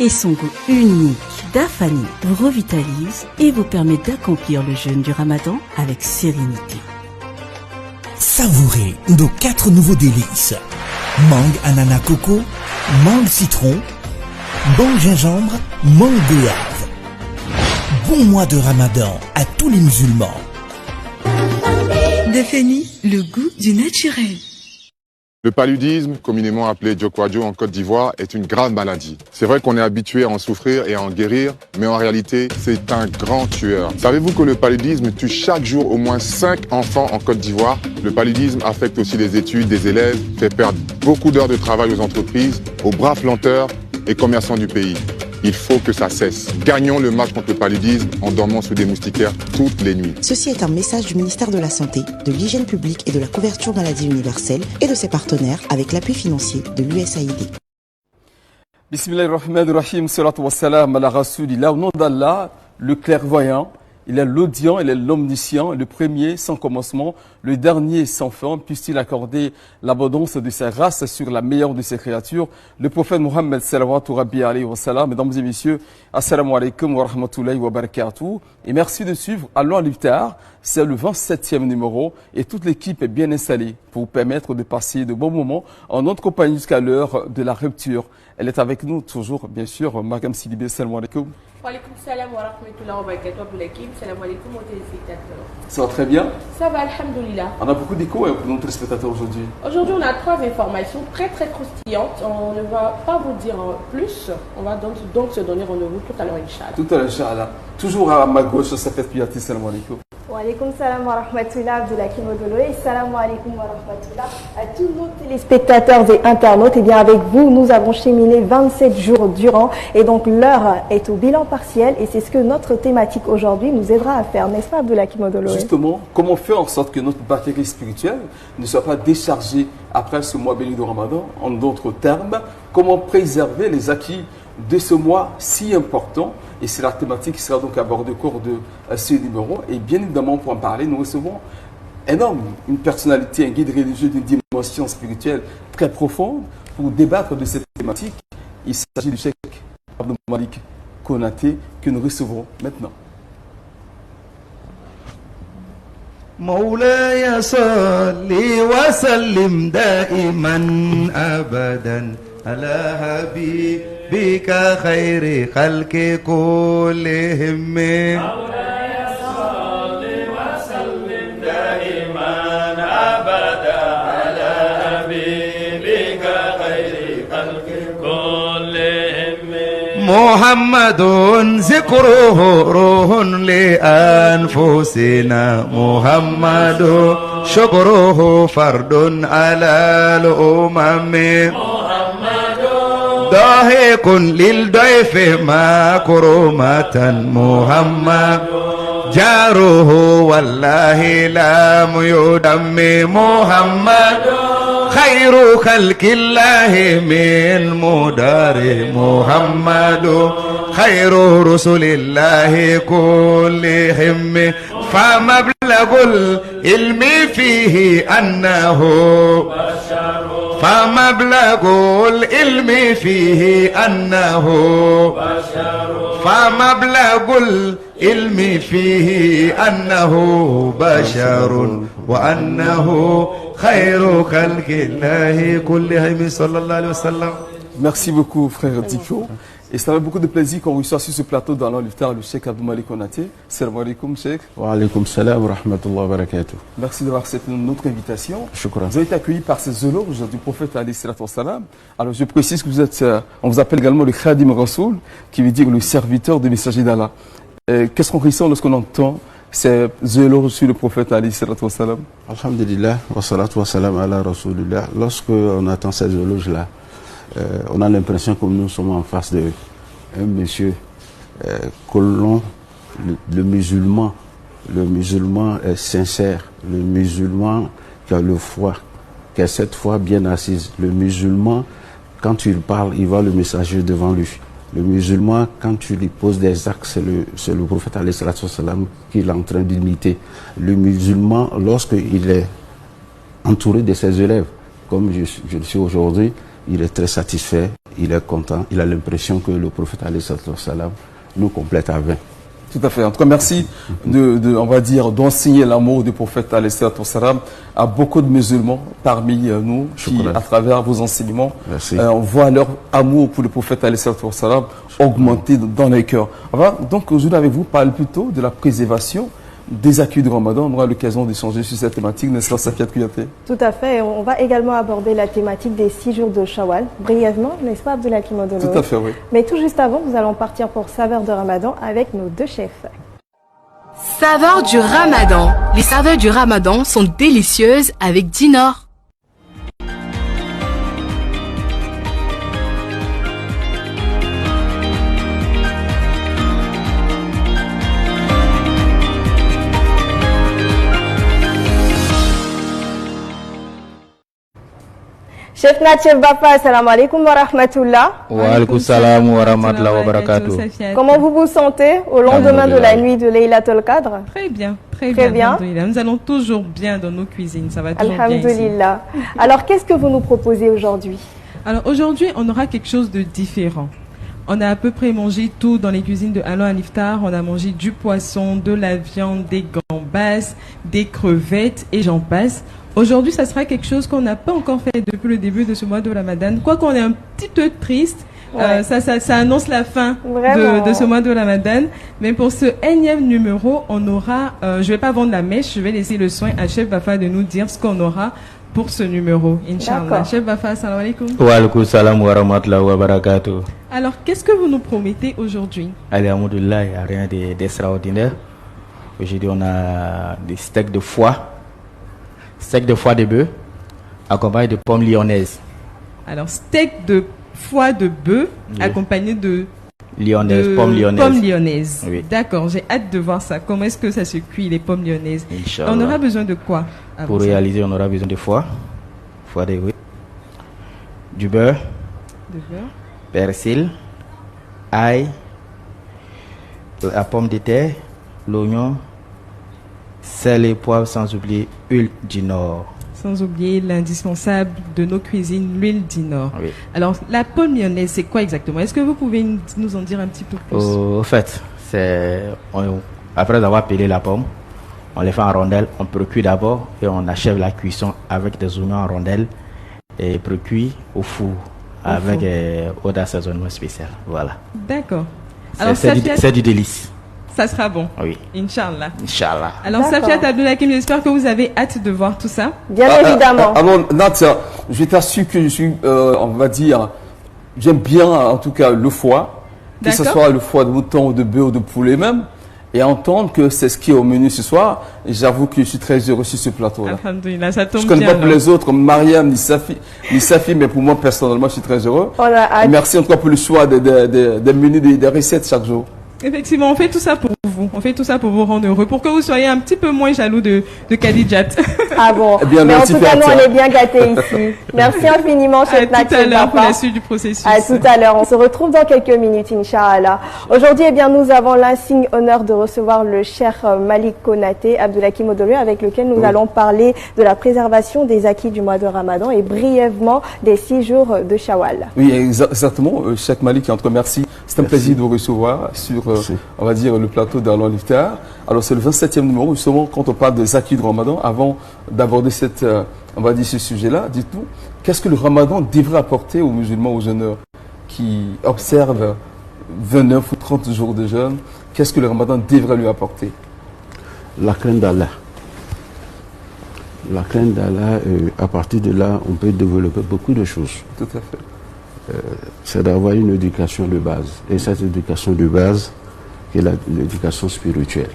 et son goût unique d'Afani vous revitalise et vous permet d'accomplir le jeûne du Ramadan avec sérénité. Savourez nos 4 nouveaux délices. Mangue ananas coco, mangue citron, mangue gingembre, mangue goyave. Bon mois de Ramadan à tous les musulmans. Dafani, le goût du naturel. Le paludisme, communément appelé Djokwadjo en Côte d'Ivoire, est une grave maladie. C'est vrai qu'on est habitué à en souffrir et à en guérir, mais en réalité, c'est un grand tueur. Savez-vous que le paludisme tue chaque jour au moins 5 enfants en Côte d'Ivoire? Le paludisme affecte aussi les études des élèves, fait perdre beaucoup d'heures de travail aux entreprises, aux braves planteurs et commerçants du pays. Il faut que ça cesse. Gagnons le match contre le paludisme en dormant sous des moustiquaires toutes les nuits. Ceci est un message du ministère de la Santé, de l'Hygiène publique et de la couverture maladie universelle et de ses partenaires avec l'appui financier de l'USAID. Bismillahirrahmanirrahim, salatu wassalam ala rasulillah. Au nom d'Allah, le clairvoyant, il est l'audient, il est l'omniscient, le premier sans commencement, le dernier sans fin. Puisse-t-il accorder l'abondance de sa race sur la meilleure de ses créatures, le prophète Mohammed sallallahu alayhi wa sallam. Mesdames et messieurs, assalamu alaikum wa rahmatullahi wa barakatuh. Et merci de suivre Allons à l'Iftar. C'est le 27e numéro et toute l'équipe est bien installée pour vous permettre de passer de bons moments en notre compagnie jusqu'à l'heure de la rupture. Elle est avec nous toujours, bien sûr, Mariam Sidibé, salam alaikum. Wa alaikum salam wa rahmatullahi wa barakatuh pour l'équipe, salam alaikum aux téléspectateurs. Ça va très bien? Ça va, alhamdoulilah. On a beaucoup d'écho pour nos téléspectateurs aujourd'hui. Aujourd'hui, on a 3 informations très croustillantes. On ne va pas vous dire plus. On va donc se donner rendez-vous tout à l'heure, Inch'Allah. Tout à l'heure, Inch'Allah. Toujours à ma gauche, ça fait Piati, salam alaikum. Wa alaikum salam wa rahmatullah, Abdoulakim Odolo, et salam alaikum wa rahmatullah à tous nos téléspectateurs et internautes. Et bien avec vous, nous avons cheminé 27 jours durant et donc l'heure est au bilan partiel et c'est ce que notre thématique aujourd'hui nous aidera à faire, n'est-ce pas Abdoulakim Odolo? Justement, comment faire en sorte que notre batterie spirituelle ne soit pas déchargée après ce mois béni de Ramadan? En d'autres termes, comment préserver les acquis de ce mois si important? Et c'est la thématique qui sera donc abordée au cours de ce numéro. Et bien évidemment, pour en parler, nous recevons un homme, une personnalité, un guide religieux d'une dimension spirituelle très profonde pour débattre de cette thématique. Il s'agit du Cheikh Abdou Malik Konaté que nous recevrons maintenant. مولاي صل وسلم دائما أبدا على حبيبك خير خلق كلهم مولاي صل وسلم دائما أبدا على حبيبك خير خلق كلهم محمد ذكره روح لأنفسنا محمد شكره فرد على الأمم ضاحك للضيف مكرمة محمد جاره والله لم يدم محمد خير خلق الله من مدار محمد خير رسل الله كلهم فمبلغ العلم فيه أنه فمبلغ العلم فيه أنه فمبلغ العلم فيه أنه بشر وأنه خير خلق الله كلهم صلى الله عليه وسلم. Merci beaucoup, frère Diko. Et ça fait beaucoup de plaisir qu'on reçoit sur ce plateau dans l'Iftar le Cheikh Abdou Malik Konaté. Salam alaikum, Cheikh. Wa alaikum salam wa rahmatullahi wa barakatuh. Merci d'avoir accepté notre invitation. Shukran. Vous avez été accueilli par ces éloges du prophète alayhi salatu wassalam. Alors je précise que vous êtes, on vous appelle également le Khadim Rasoul, qui veut dire le serviteur du messager d'Allah. Qu'est-ce qu'on ressent lorsqu'on entend ces éloges sur le prophète alayhi salatu wassalam? Alhamdulillah, wa salatu wa salam ala rasulillah. Lorsqu'on attend ces éloges-là, on a l'impression que nous sommes en face de un monsieur colon, le musulman est sincère, le musulman qui a le foi, qui a cette foi bien assise. Le musulman, quand il parle, il voit le messager devant lui. Le musulman, quand tu lui poses des actes, c'est le prophète alayhi salatu wassalam qu'il est en train d'imiter. Le musulman, lorsqu'il est entouré de ses élèves, comme je le suis aujourd'hui, il est très satisfait, il est content, il a l'impression que le prophète alayhi salam nous complète à 20. Tout à fait. En tout cas, merci on va dire, d'enseigner l'amour du prophète alayhi salam à beaucoup de musulmans parmi nous, qui, à travers vos enseignements, on voit leur amour pour le prophète alayhi salam augmenter dans les cœurs. Donc, aujourd'hui avec vous, parle plutôt de la préservation des acquis du Ramadan. On aura l'occasion d'échanger sur cette thématique, n'est-ce pas, Safia Kouyaté? Tout à fait. On va également aborder la thématique des 6 jours de Shawwal, brièvement, n'est-ce pas, Abdoulakim Odolo? Tout à fait, oui. Mais tout juste avant, nous allons partir pour Saveurs de Ramadan avec nos 2 chefs. Saveurs du Ramadan. Les saveurs du Ramadan sont délicieuses avec Dinor. Chef Natchef Bafa, assalamu alaikum wa rahmatullah. Wa alaikum salam wa rahmatullah wa barakatuh. Comment vous vous sentez au lendemain de la nuit de Laylatul Qadr? Très bien, très bien. Nous allons toujours bien dans nos cuisines, ça va toujours bien ici. Alhamdulillah. Alors, qu'est-ce que vous nous proposez aujourd'hui? Alors, aujourd'hui, on aura quelque chose de différent. On a à peu près mangé tout dans les cuisines de Allo Al-Iftar. On a mangé du poisson, de la viande, des gambas, des crevettes et j'en passe. Aujourd'hui, ça sera quelque chose qu'on n'a pas encore fait depuis le début de ce mois de Ramadan. Quoiqu'on est un petit peu triste, ça annonce la fin de ce mois de Ramadan. Mais pour ce énième numéro, on aura, je vais pas vendre la mèche, je vais laisser le soin à Chef Bafa de nous dire ce qu'on aura pour ce numéro, Inch'Allah. Chef Bafa, salam alaikum. Wa alaikum salam wa rahmatullah wa barakatuh. Alors, qu'est-ce que vous nous promettez aujourd'hui? Alhamdulillah, il n'y a rien d'extraordinaire. Aujourd'hui, on a des steaks de foie. Steak de foie de bœuf accompagné de pommes lyonnaises. Alors, steak de foie de bœuf accompagné de pommes lyonnaises. Pommes lyonnaises. Oui. D'accord, j'ai hâte de voir ça. Comment est-ce que ça se cuit, les pommes lyonnaises? Inch'Allah. On aura besoin de quoi? Pour réaliser, on aura besoin de foie de bœuf, du beurre, persil, ail, la pomme de terre, l'oignon, sel et poivre, sans oublier huile Dinor. Sans oublier l'indispensable de nos cuisines, l'huile Dinor. Oui. Alors, la pomme lyonnaise, c'est quoi exactement? Est-ce que vous pouvez nous en dire un petit peu plus? Au fait, après avoir pelé la pomme, on les fait en rondelles, on précuit d'abord et on achève la cuisson avec des oignons en rondelles et précuit au four avec eau d'assaisonnement spécial. Voilà. D'accord. C'est du délice. Ça sera bon. Oui. Inch'Allah. Inch'Allah. Alors, Safia Abdoulakim, j'espère que vous avez hâte de voir tout ça. Bien évidemment. Alors, Nadia, je t'assure que je suis, on va dire, j'aime bien en tout cas le foie, que ce soit le foie de mouton ou de bœuf ou de poulet même, et entendre que c'est ce qui est au menu ce soir, et j'avoue que je suis très heureux sur ce plateau-là. Alhamdulillah, ça tombe bien. Je ne connais pas pour les autres, comme Mariam, ni Safi, mais pour moi personnellement, je suis très heureux. Et merci en tout cas pour le choix des menus, des recettes chaque jour. Effectivement, on fait tout ça pour vous. On fait tout ça pour vous rendre heureux, pour que vous soyez un petit peu moins jaloux de Khadijat. Ah bon. Bien, mais en tout cas, nous, on est bien gâtés ici. Merci infiniment, Chef Natchef. À tout à l'heure pour la suite du processus. À tout à l'heure. On se retrouve dans quelques minutes, Inch'Allah. Aujourd'hui, eh bien, nous avons l'insigne honneur de recevoir le cher Malik Konaté, Abdoulakim Odolo, avec lequel nous allons parler de la préservation des acquis du mois de Ramadan et brièvement des 6 jours de Shawwal. Oui, exactement. Cheikh Malik, en tout cas, merci. C'est un plaisir de vous recevoir sur, on va dire, le plateau d'Allo Al-Iftar. Alors, c'est le 27e numéro, justement, quand on parle des acquis du Ramadan. Avant d'aborder on va dire, ce sujet-là, dites-nous, qu'est-ce que le Ramadan devrait apporter aux musulmans, aux jeûneurs qui observent 29 ou 30 jours de jeûne? Qu'est-ce que le Ramadan devrait lui apporter? La crainte d'Allah. La crainte d'Allah, à partir de là, on peut développer beaucoup de choses. Tout à fait. C'est d'avoir une éducation de base. Et cette éducation de base, qui est l'éducation spirituelle.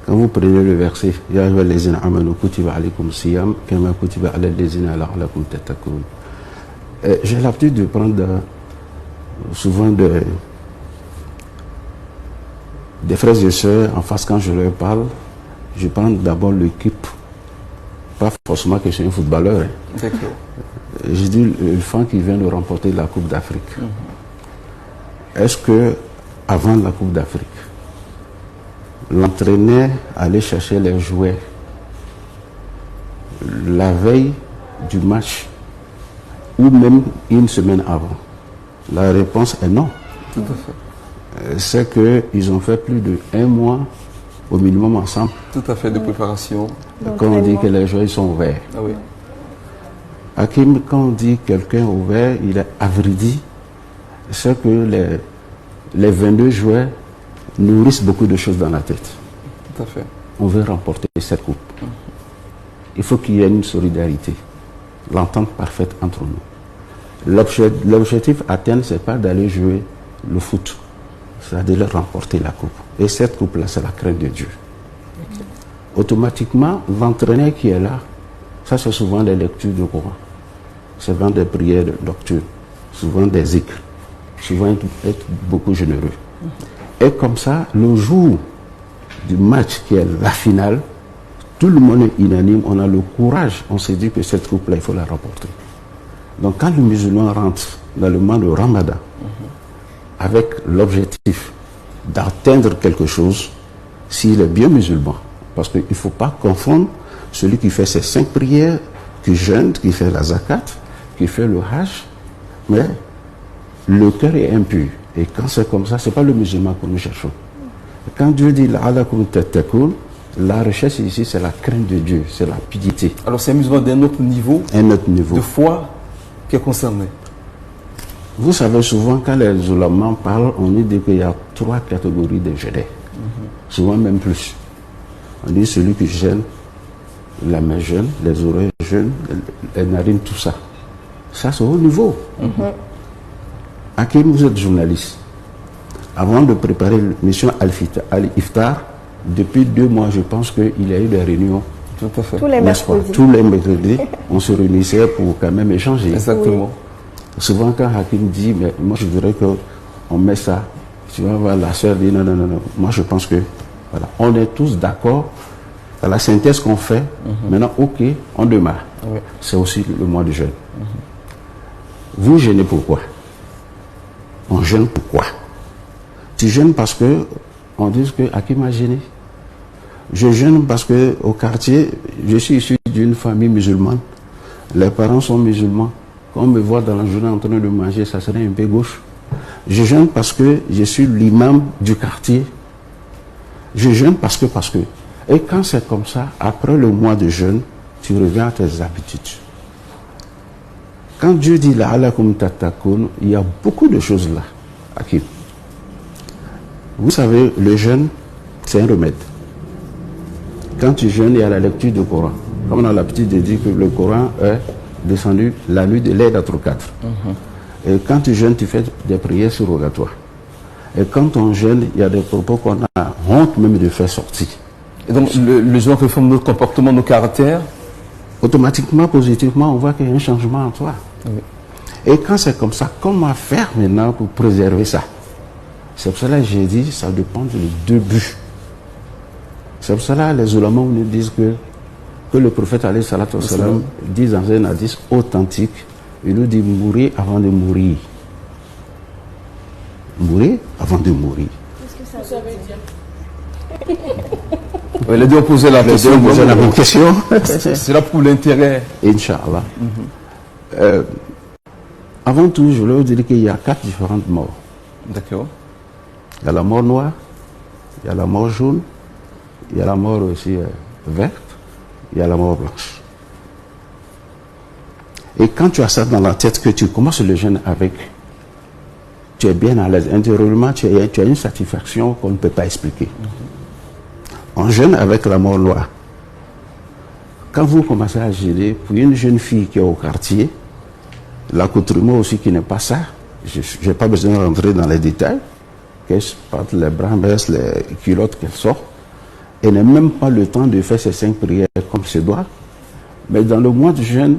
Quand vous prenez le verset, j'ai l'habitude de prendre souvent des frères et sœurs en face quand je leur parle. Je prends d'abord l'équipe, pas forcément que je suis un footballeur. D'accord. Je dis le fan qui vient de remporter la Coupe d'Afrique. Est-ce que avant la Coupe d'Afrique, l'entraîneur allait chercher les jouets la veille du match ou même une semaine avant? La réponse est non. Tout à fait. C'est qu'ils ont fait plus de 1 mois au minimum ensemble. Tout à fait, de préparation. Quand on dit que les joueurs sont ouverts. Ah oui. Hakim, quand on dit quelqu'un ouvert, il est avridi. C'est que les 22 joueurs nourrissent beaucoup de choses dans la tête. Tout à fait. On veut remporter cette coupe. Il faut qu'il y ait une solidarité, l'entente parfaite entre nous. L'objectif à terme, ce n'est pas d'aller jouer le foot, c'est de remporter la coupe. Et cette coupe-là, c'est la crainte de Dieu. Okay. Automatiquement, l'entraîneur qui est là, ça c'est souvent des lectures du Coran, souvent des prières nocturnes, souvent des zikrs, souvent être beaucoup généreux. Et comme ça, le jour du match qui est la finale, tout le monde est unanime, on a le courage, on s'est dit que cette coupe-là, il faut la remporter. Donc quand le musulman rentre dans le mois de Ramadan, avec l'objectif d'atteindre quelque chose, s'il est bien musulman, parce qu'il ne faut pas confondre celui qui fait ses 5 prières, qui jeûne, qui fait la zakat, qui fait le hajj, mais le cœur est impur. Et quand c'est comme ça, ce n'est pas le musulman que nous cherchons. Quand Dieu dit la recherche ici, c'est la crainte de Dieu, c'est la piété. Alors c'est un musulman d'un autre niveau, de foi qui est concerné. Vous savez, souvent quand les oulémas parlent, on dit qu'il y a 3 catégories de jeûneurs. Souvent même plus. On dit celui qui jeûne, la main jeûne, les oreilles jeûnent, les narines, tout ça. Ça c'est au haut niveau. Hakim, vous êtes journaliste. Avant de préparer l'émission Al-Iftar, depuis 2 mois, je pense qu'il y a eu des réunions. Tout à fait. Tous les mercredis. Tous les mercredis, on se réunissait pour quand même échanger. Exactement. Souvent, quand Hakim dit, mais moi je voudrais qu'on met ça, tu vas voir, la sœur dit non. Moi je pense que, voilà, on est tous d'accord. À la synthèse qu'on fait, maintenant, ok, on démarre. Oui. C'est aussi le mois de jeûne. Vous jeûnez pourquoi? On jeûne pourquoi? Tu jeûnes parce que on dit que Hakim a jeûné. Je jeûne parce que au quartier, je suis issu d'une famille musulmane. Les parents sont musulmans. Quand on me voit dans la journée en train de manger, ça serait un peu gauche. Je jeûne parce que je suis l'imam du quartier. Je jeûne parce que. Et quand c'est comme ça, après le mois de jeûne, tu reviens à tes habitudes. Quand Dieu dit la alakum tatakun, il y a beaucoup de choses là. Hakim. Vous savez, le jeûne, c'est un remède. Quand tu jeûnes, il y a la lecture du Coran. Comme on a l'habitude de dire que le Coran est descendu la nuit de Laylatul Qadr. Et quand tu jeûnes, tu fais des prières surrogatoires. Et quand on jeûne, il y a des propos qu'on a honte même de faire sortir. Et donc le jeûne réforme notre comportement, nos caractères. Automatiquement, positivement, on voit qu'il y a un changement en toi. Oui. Et quand c'est comme ça, comment faire maintenant pour préserver ça? C'est pour cela que j'ai dit, ça dépend de 2 buts. C'est pour cela que les oulémas nous disent que le prophète alayhi salatu wa salam dit dans un hadith authentique, il nous dit mourir avant de mourir. Mourir avant de mourir. Qu'est-ce que ça veut dire? Les deux ont posé la question. C'est là pour l'intérêt. Inch'Allah. Avant tout, je voulais vous dire qu'il y a 4 différentes morts. D'accord. Il y a la mort noire, il y a la mort jaune, il y a la mort aussi verte, il y a la mort blanche. Et quand tu as ça dans la tête, que tu commences le jeûne avec, tu es bien à l'aise. Intérieurement, tu as une satisfaction qu'on ne peut pas expliquer. On jeûne avec la mort noire. Quand vous commencez à jeûner, pour une jeune fille qui est au quartier, l'accoutrement aussi qui n'est pas ça, je n'ai pas besoin de rentrer dans les détails, qu'elle porte les bras baissent, les culottes qu'elle sort, elle n'a même pas le temps de faire ses 5 prières comme se doit. Mais dans le mois de jeûne,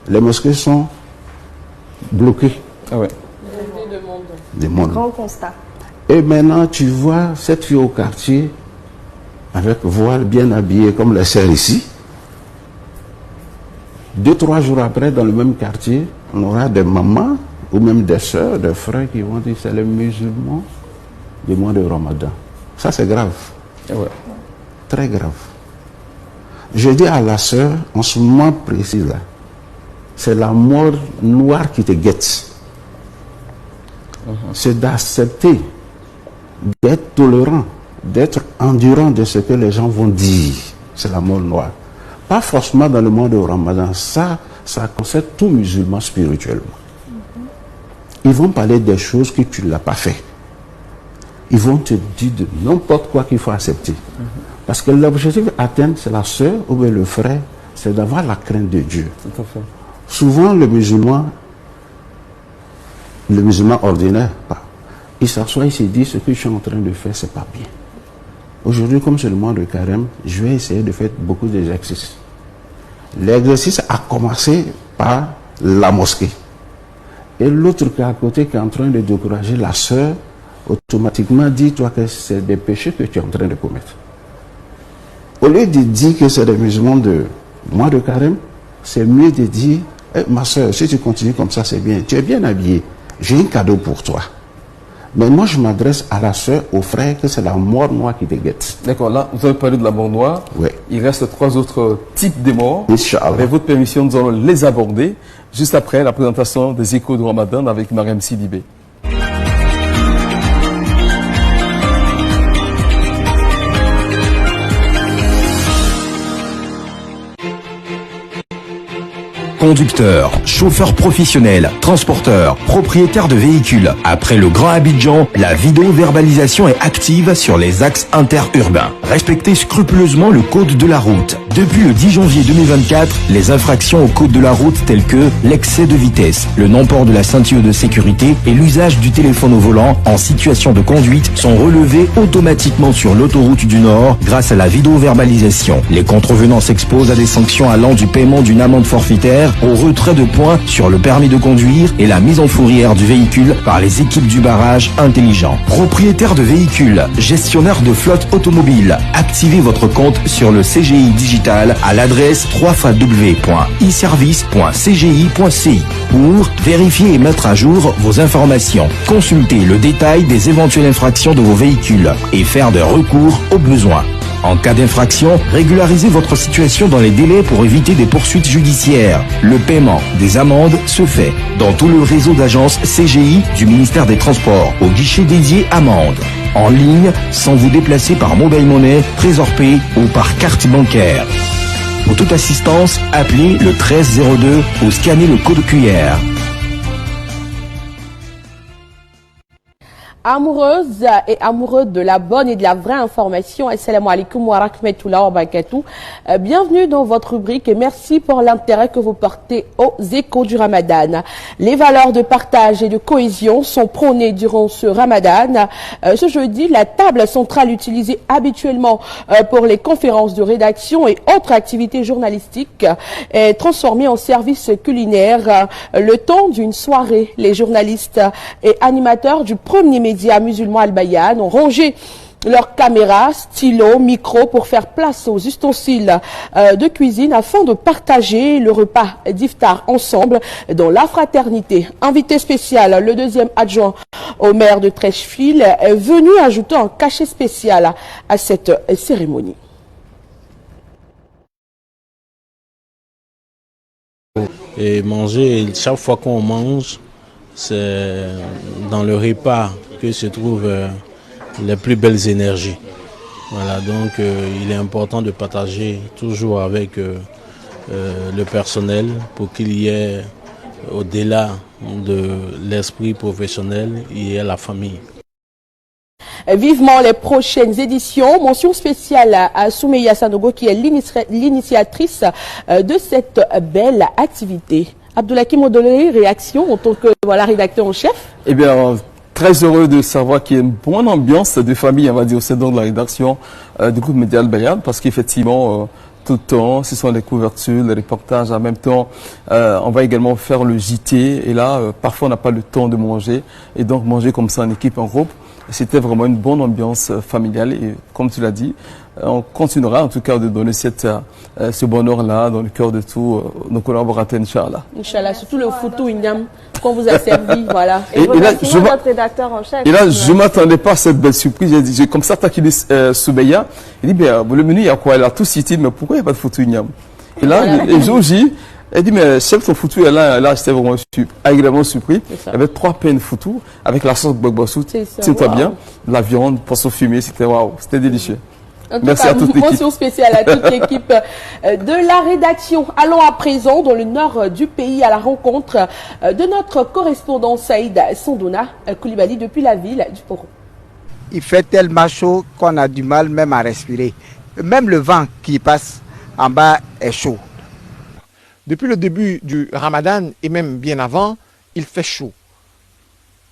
les mosquées sont bloquées. Ah ouais. Des mondes. Grand constat. Et maintenant, tu vois cette fille au quartier, avec voile bien habillée comme les sœurs ici. 2-3 jours après, dans le même quartier, on aura des mamans ou même des sœurs, des frères qui vont dire c'est les musulmans du mois de Ramadan. Ça, c'est grave. Ouais. Très grave. Je dis à la sœur, en ce moment précis là, c'est la mort noire qui te guette. c'est d'accepter, d'être tolérant, d'être endurant de ce que les gens vont dire. C'est la mort noire. Pas forcément dans le monde du Ramadan. Ça concerne tout musulman spirituellement. Ils vont parler des choses que tu ne l'as pas fait. Ils vont te dire de n'importe quoi qu'il faut accepter. Parce que l'objectif à atteindre, c'est la sœur ou bien le frère, c'est d'avoir la crainte de Dieu. Tout à fait. Souvent, le musulman ordinaire, il s'assoit et se dit ce que je suis en train de faire, c'est pas bien. Aujourd'hui, comme c'est le mois de carême, je vais essayer de faire beaucoup d'exercices. L'exercice a commencé par la mosquée. Et l'autre qui est à côté, qui est en train de décourager la sœur, automatiquement dit toi que c'est des péchés que tu es en train de commettre. Au lieu de dire que c'est des musulmans de mois de carême, c'est mieux de dire ma soeur, si tu continues comme ça, c'est bien. Tu es bien habillé. J'ai un cadeau pour toi. Mais moi, je m'adresse à la soeur, au frère, que c'est la mort noire qui te guette. D'accord, là, vous avez parlé de la mort noire. Oui. Il reste 3 autres types de morts. Inch'Allah. Avec votre permission, nous allons les aborder juste après la présentation des échos de Ramadan avec Mariam Sidibé. Conducteurs, chauffeurs professionnels, transporteurs, propriétaires de véhicules. Après le Grand Abidjan, la vidéo-verbalisation est active sur les axes interurbains. Respectez scrupuleusement le code de la route. Depuis le 10 janvier 2024, les infractions au code de la route telles que l'excès de vitesse, le non-port de la ceinture de sécurité et l'usage du téléphone au volant en situation de conduite sont relevées automatiquement sur l'autoroute du Nord grâce à la vidéo-verbalisation. Les contrevenants s'exposent à des sanctions allant du paiement d'une amende forfaitaire au retrait de points sur le permis de conduire et la mise en fourrière du véhicule par les équipes du barrage intelligent. Propriétaires de véhicules, gestionnaires de flotte automobile, activez votre compte sur le CGI Digital à l'adresse www.iservice.cgi.ci pour vérifier et mettre à jour vos informations. Consultez le détail des éventuelles infractions de vos véhicules et faire des recours au besoin. En cas d'infraction, régularisez votre situation dans les délais pour éviter des poursuites judiciaires. Le paiement des amendes se fait dans tout le réseau d'agences CGI du ministère des Transports au guichet dédié amendes. En ligne, sans vous déplacer par mobile money, Trésor Pay ou par carte bancaire. Pour toute assistance, appelez le 1302 ou scannez le code QR. Amoureuses et amoureux de la bonne et de la vraie information, assalamu alaikum wa rahmatullahi wa barakatuh. Bienvenue dans votre rubrique et merci pour l'intérêt que vous portez aux échos du Ramadan. Les valeurs de partage et de cohésion sont prônées durant ce Ramadan. Ce jeudi, la table centrale utilisée habituellement pour les conférences de rédaction et autres activités journalistiques est transformée en service culinaire le temps d'une soirée. Les journalistes et animateurs du premier média musulman Al-Bayan ont rangé leurs caméras, stylos, micros pour faire place aux ustensiles de cuisine afin de partager le repas d'iftar ensemble dans la fraternité. Invité spécial, le deuxième adjoint au maire de Trècheville est venu ajouter un cachet spécial à cette cérémonie. Et manger, chaque fois qu'on mange, c'est dans le repas que se trouvent les plus belles énergies. Voilà, donc il est important de partager toujours avec le personnel pour qu'il y ait, au-delà de l'esprit professionnel, il y ait la famille. Vivement les prochaines éditions. Mention spéciale à Soumeya Sanogo qui est l'initiatrice de cette belle activité. Abdoulakim Odolé, réaction en tant que rédacteur en chef? Eh bien, très heureux de savoir qu'il y a une bonne ambiance de famille, on va dire, au sein de la rédaction du groupe Média Al-Bayan, parce qu'effectivement, tout le temps, ce sont les couvertures, les reportages, en même temps, on va également faire le JT, et là, parfois on n'a pas le temps de manger, et donc manger comme ça en équipe, en groupe, c'était vraiment une bonne ambiance familiale, et comme tu l'as dit, on continuera en tout cas de donner ce bonheur-là dans le cœur de tous nos collaborateurs, Inch'Allah. Inch'Allah, surtout le foutou ignam qu'on vous a servi, voilà. Et là, notre rédacteur en chef. Et là, je ne m'attendais pas à cette belle surprise. J'ai comme ça taquillé Soubeya. Il dit, le menu, il y a quoi? Elle a tout cité, mais pourquoi il n'y a pas de foutou ignam? Et là, les jours J, Elle dit, mais chef, ton foutu, là j'étais vraiment agréablement surpris. Il y avait 3 pains foutu avec la sauce bogbossou. Tiens-toi bien, la viande, poisson fumé, c'était waouh, c'était délicieux. Merci à toute l'équipe. Mention spéciale à toute l'équipe de la rédaction. Allons à présent dans le nord du pays à la rencontre de notre correspondant Saïd Sandouna Koulibaly depuis la ville du Poro. Il fait tellement chaud qu'on a du mal même à respirer. Même le vent qui passe en bas est chaud. Depuis le début du Ramadan et même bien avant, il fait chaud.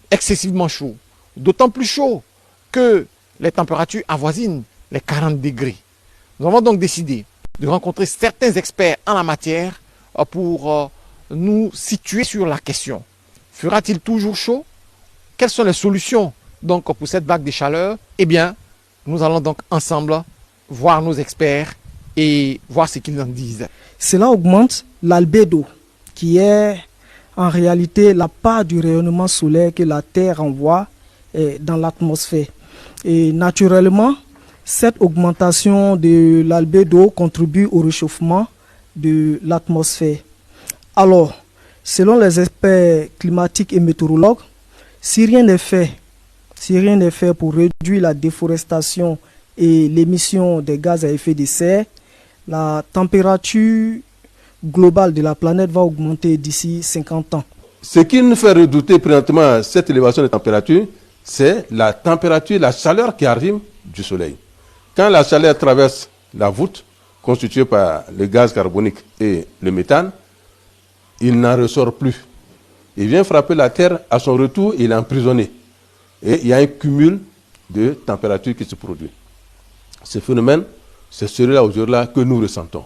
Excessivement chaud. D'autant plus chaud que les températures avoisinent les 40 degrés. Nous avons donc décidé de rencontrer certains experts en la matière pour nous situer sur la question. Fera-t-il toujours chaud? Quelles sont les solutions donc pour cette vague de chaleur? Eh bien, nous allons donc ensemble voir nos experts et voir ce qu'ils en disent. Cela augmente l'albédo, qui est en réalité la part du rayonnement solaire que la Terre envoie dans l'atmosphère. Et naturellement, cette augmentation de l'albédo contribue au réchauffement de l'atmosphère. Alors, selon les experts climatiques et météorologues, si rien n'est fait pour réduire la déforestation et l'émission des gaz à effet de serre, la température globale de la planète va augmenter d'ici 50 ans. Ce qui nous fait redouter présentement cette élévation de température, c'est la température, la chaleur qui arrive du soleil. Quand la chaleur traverse la voûte, constituée par le gaz carbonique et le méthane, il n'en ressort plus. Il vient frapper la Terre, à son retour, il est emprisonné. Et il y a un cumul de température qui se produit. Ce phénomène, c'est celui-là aujourd'hui que nous ressentons.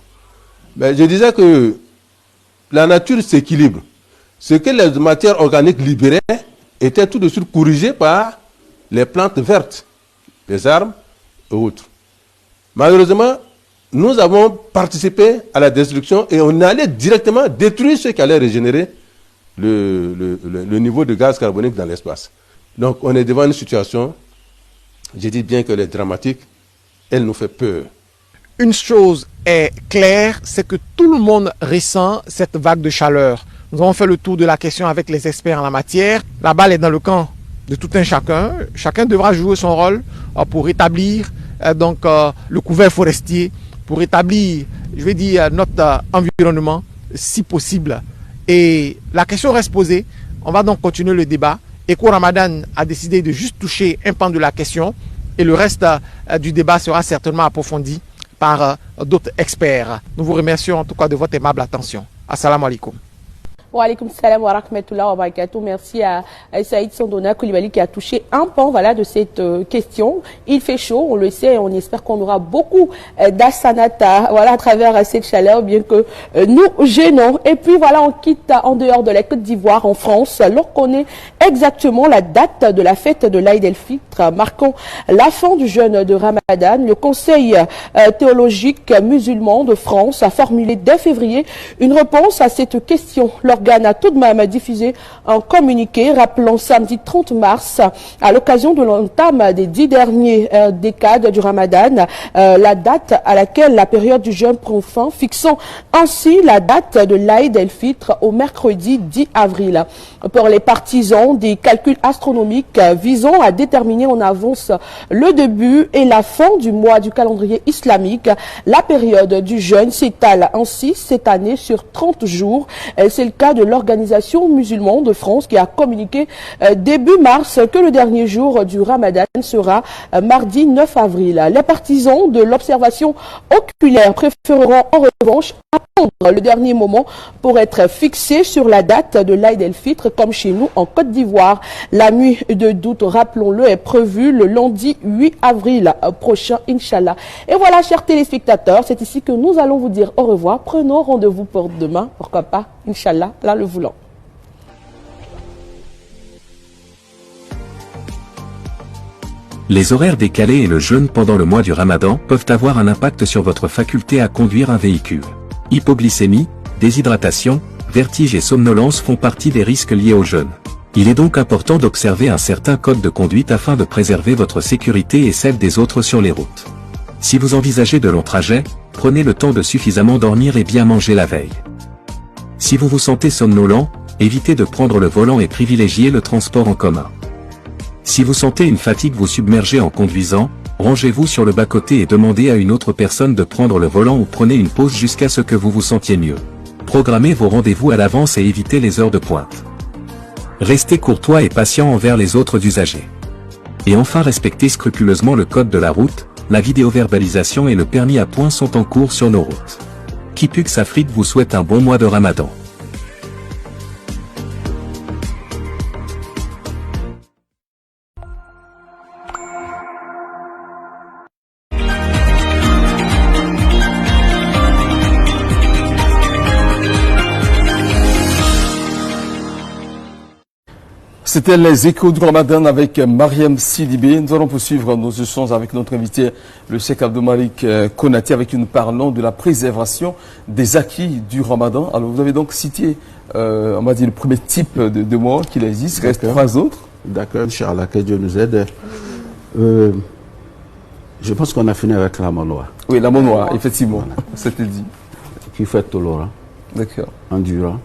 Mais je disais que la nature s'équilibre. Ce que les matières organiques libéraient était tout de suite corrigé par les plantes vertes, les arbres et autres. Malheureusement, nous avons participé à la destruction et on allait directement détruire ce qui allait régénérer le niveau de gaz carbonique dans l'espace. Donc on est devant une situation, je dis bien qu'elle est dramatique, elle nous fait peur. Une chose est claire, c'est que tout le monde ressent cette vague de chaleur. Nous avons fait le tour de la question avec les experts en la matière. La balle est dans le camp de tout un chacun. Chacun devra jouer son rôle pour rétablir le couvert forestier, pour rétablir, notre environnement si possible. Et la question reste posée. On va donc continuer le débat. Eco Ramadan a décidé de juste toucher un pan de la question et le reste du débat sera certainement approfondi par d'autres experts. Nous vous remercions en tout cas de votre aimable attention. Assalamu alaikum. Wa alaikum salam wa rahmatullahi wa barakatuh. Merci à Saïd Sandouna Koulibaly qui a touché un pan de cette question. Il fait chaud, on le sait, et on espère qu'on aura beaucoup d'assanata à travers cette chaleur, bien que nous gênons. Et puis on quitte en dehors de la Côte d'Ivoire, en France, alors qu'on est exactement la date de la fête de l'Aïd el-Fitr, marquant la fin du jeûne de Ramadan. Le Conseil théologique musulman de France a formulé dès février une réponse à cette question. L'organe a tout de même diffusé un communiqué rappelant samedi 30 mars, à l'occasion de l'entame des 10 dernières décades du Ramadan, la date à laquelle la période du jeûne prend fin, fixant ainsi la date de l'Aïd el-Fitr au mercredi 10 avril. Pour les partisans des calculs astronomiques visant à déterminer en avance le début et la fin du mois du calendrier islamique, la période du jeûne s'étale ainsi cette année sur 30 jours. C'est le cas de l'Organisation musulmane de France qui a communiqué début mars que le dernier jour du Ramadan sera mardi 9 avril. Les partisans de l'observation oculaire préféreront en revanche attendre le dernier moment pour être fixés sur la date de l'Aïd el-Fitr comme chez nous en Côte d'Ivoire. La nuit de doute, rappelons-le, est prévue le lundi 8 avril prochain, Inch'Allah. Et voilà, chers téléspectateurs, c'est ici que nous allons vous dire au revoir. Prenons rendez-vous pour demain, pourquoi pas, Inch'Allah, là le voulant. Les horaires décalés et le jeûne pendant le mois du Ramadan peuvent avoir un impact sur votre faculté à conduire un véhicule. Hypoglycémie, déshydratation, vertige et somnolence font partie des risques liés au jeûne. Il est donc important d'observer un certain code de conduite afin de préserver votre sécurité et celle des autres sur les routes. Si vous envisagez de longs trajets, prenez le temps de suffisamment dormir et bien manger la veille. Si vous vous sentez somnolent, évitez de prendre le volant et privilégiez le transport en commun. Si vous sentez une fatigue vous submerger en conduisant, rangez-vous sur le bas-côté et demandez à une autre personne de prendre le volant ou prenez une pause jusqu'à ce que vous vous sentiez mieux. Programmez vos rendez-vous à l'avance et évitez les heures de pointe. Restez courtois et patient envers les autres usagers. Et enfin respectez scrupuleusement le code de la route, la vidéoverbalisation et le permis à points sont en cours sur nos routes. Kipux Afrique vous souhaite un bon mois de Ramadan. C'était les échos du Ramadan avec Mariam Sidibé. Nous allons poursuivre nos échanges avec notre invité, le Cheikh Abdou Malik Konati, avec qui nous parlons de la préservation des acquis du Ramadan. Alors, vous avez donc cité, on m'a dit, le premier type de mort qu'il existe. Il reste 3 autres. D'accord, Inch'Allah, que Dieu nous aide. Je pense qu'on a fini avec la mort noire. Oui, la mort noire, effectivement. Voilà. C'était dit. Qui fait tolérant, endurant,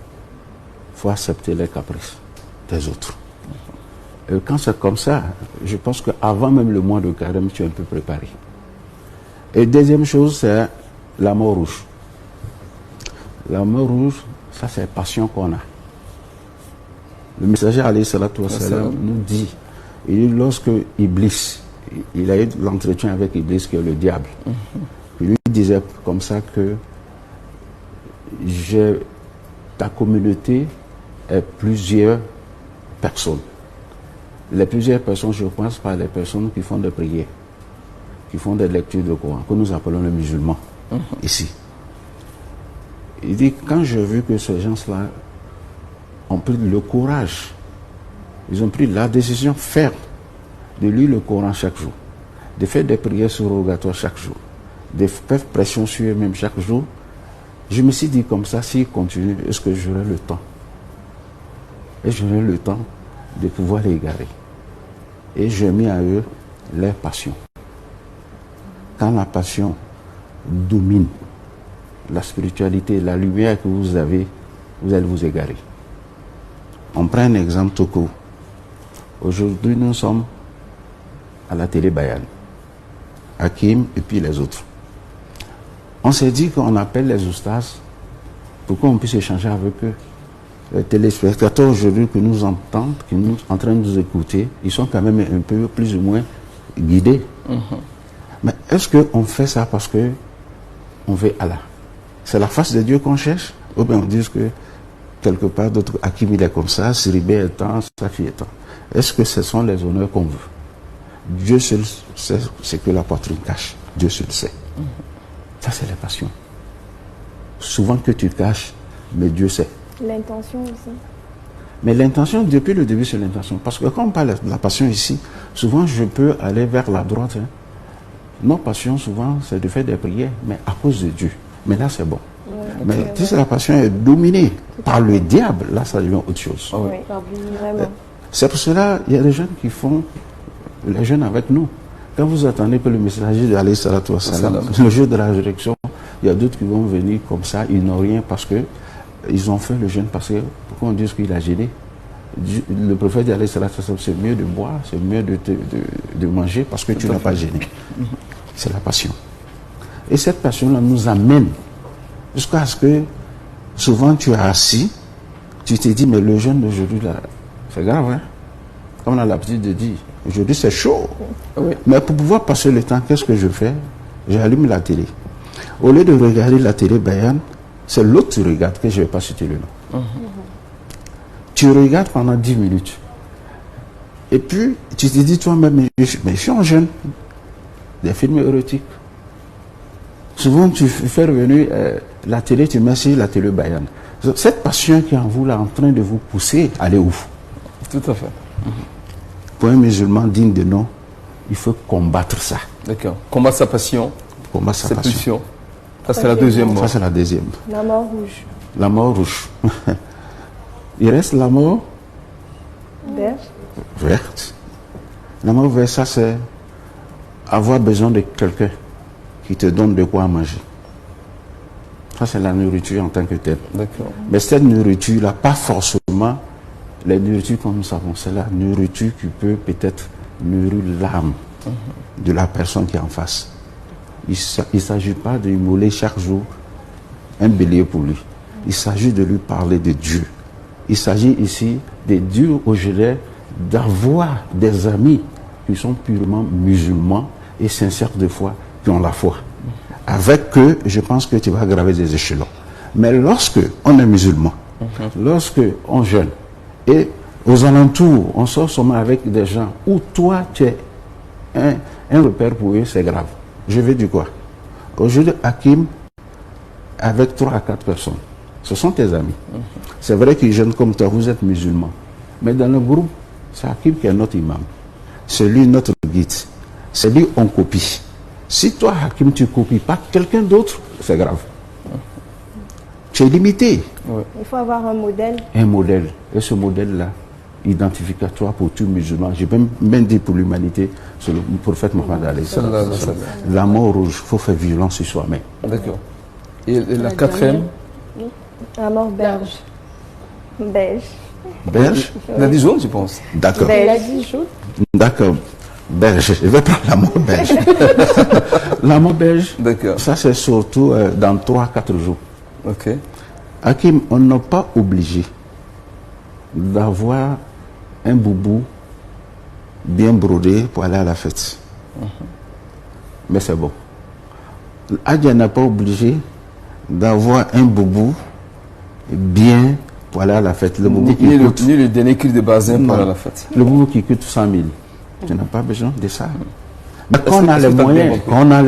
il faut accepter les caprices des autres. Et quand c'est comme ça, je pense qu'avant même le mois de carême, tu es un peu préparé. Et deuxième chose, c'est la mort rouge. La mort rouge, ça c'est la passion qu'on a. Le messager alayhi salatu wassalam nous dit, lorsque Iblis, il a eu l'entretien avec Iblis qui est le diable, il lui disait comme ça que ta communauté est plusieurs personnes. Les plusieurs personnes, je pense, par les personnes qui font des prières, qui font des lectures de Coran, que nous appelons les musulmans, ici. Il dit, quand j'ai vu que ces gens-là ont pris le courage, ils ont pris la décision ferme de lire le Coran chaque jour, de faire des prières surrogatoires chaque jour, de faire pression sur eux-mêmes chaque jour, je me suis dit comme ça, s'ils continuent, est-ce que j'aurai le temps? Et j'aurai le temps de pouvoir les égarer. Et j'ai mis à eux les passions. Quand la passion domine la spiritualité, la lumière que vous avez, vous allez vous égarer. On prend un exemple tout court. Aujourd'hui, nous sommes à la télé Bayan, Hakim et puis les autres. On s'est dit qu'on appelle les oustas pour qu'on puisse échanger avec eux. Les téléspectateurs aujourd'hui que nous entendons, qui sont en train de nous écouter, ils sont quand même un peu plus ou moins guidés. Mais est-ce qu'on fait ça parce qu'on veut Allah? C'est la face de Dieu qu'on cherche? Ou bien on dit que quelque part d'autres, Hakim il est comme ça, Siribé est tant, Safi est tant. Est-ce que ce sont les honneurs qu'on veut? Dieu seul sait ce que la poitrine cache. Dieu seul sait. Ça c'est la passion. Souvent que tu caches, mais Dieu sait. L'intention aussi. Mais l'intention, depuis le début, c'est l'intention. Parce que quand on parle de la passion ici, souvent je peux aller vers la droite. Nos passions, souvent, c'est de faire des prières, mais à cause de Dieu. Mais là, c'est bon. Mais si la passion est dominée par le diable, là, ça devient autre chose. Oui, vraiment. C'est pour cela qu'il y a des jeunes qui font, les jeunes avec nous. Quand vous attendez que le messager de alayhi salatu wassalam, le jour de la résurrection, il y a d'autres qui vont venir comme ça, ils n'ont rien parce que ils ont fait le jeûne parce que, pourquoi on dit qu'il a gêné? Le prophète dit, c'est mieux de boire, c'est mieux de manger parce que tu n'as pas gêné. C'est la passion. Et cette passion-là nous amène jusqu'à ce que, souvent tu es assis, tu te dis, mais le jeûne d'aujourd'hui, c'est grave, hein? Comme on a l'habitude de dire, aujourd'hui c'est chaud. Oui. Mais pour pouvoir passer le temps, qu'est-ce que je fais? J'allume la télé. Au lieu de regarder la télé Bayan, c'est l'autre que tu regardes, que je ne vais pas citer le nom. Tu regardes pendant 10 minutes. Et puis, tu te dis toi-même, mais je suis en jeûne. Des films érotiques. Souvent, tu fais revenir la télé, tu mets sur la télé Bayan. Cette passion qui est en vous, là, en train de vous pousser, elle est où? Tout à fait. Pour un musulman digne de nom, il faut combattre ça. D'accord. Combattre sa passion. Combattre sa passion. Pulsion. Ça, c'est la deuxième mort. Ça, c'est la deuxième. La mort rouge. La mort rouge. Il reste la mort verte. La mort verte, ça, c'est avoir besoin de quelqu'un qui te donne de quoi manger. Ça, c'est la nourriture en tant que telle. D'accord. Mais cette nourriture-là, pas forcément la nourriture comme nous savons. C'est la nourriture qui peut peut-être nourrir l'âme de la personne qui est en face. Il ne s'agit pas de immoler chaque jour un bélier pour lui. Il s'agit de lui parler de Dieu. Il s'agit ici de dire au Géret d'avoir des amis qui sont purement musulmans et sincères de foi, qui ont la foi. Avec eux, je pense que tu vas graver des échelons. Mais lorsque on est musulman, lorsque on jeûne, et aux alentours, on sort seulement avec des gens où toi, tu es un repère pour eux, c'est grave. Je veux dire quoi? Aujourd'hui, Hakim, avec 3 à 4 personnes, ce sont tes amis. C'est vrai qu'ils jeûnent comme toi, vous êtes musulman. Mais dans le groupe, c'est Hakim qui est notre imam. C'est lui notre guide. C'est lui on copie. Si toi, Hakim, tu ne copies pas quelqu'un d'autre, c'est grave. Tu es limité. Il faut avoir un modèle. Un modèle. Et ce modèle-là, identificatoire pour tout musulman, j'ai même dit pour l'humanité, c'est le prophète Mohammed alayhi salam. La mort rouge, il faut faire violence sur soi-même. D'accord. Et la quatrième? La mort belge. Belge. Belge? Il a dit jaune, je pense. D'accord. Il a dit jaune. D'accord. Belge. Je vais prendre la mort belge. La mort belge, ça c'est surtout dans 3-4 jours. Ok. Hakim, on n'est pas obligé d'avoir un boubou bien brodé pour aller à la fête. Mais c'est bon. Adja n'est pas obligé d'avoir un boubou bien pour aller à la fête. Le boubou ni le dernier cri de bazin pour aller à la fête. Le boubou qui coûte 100 000. Tu n'as pas besoin de ça. Mais quand on a les moyens, quand on a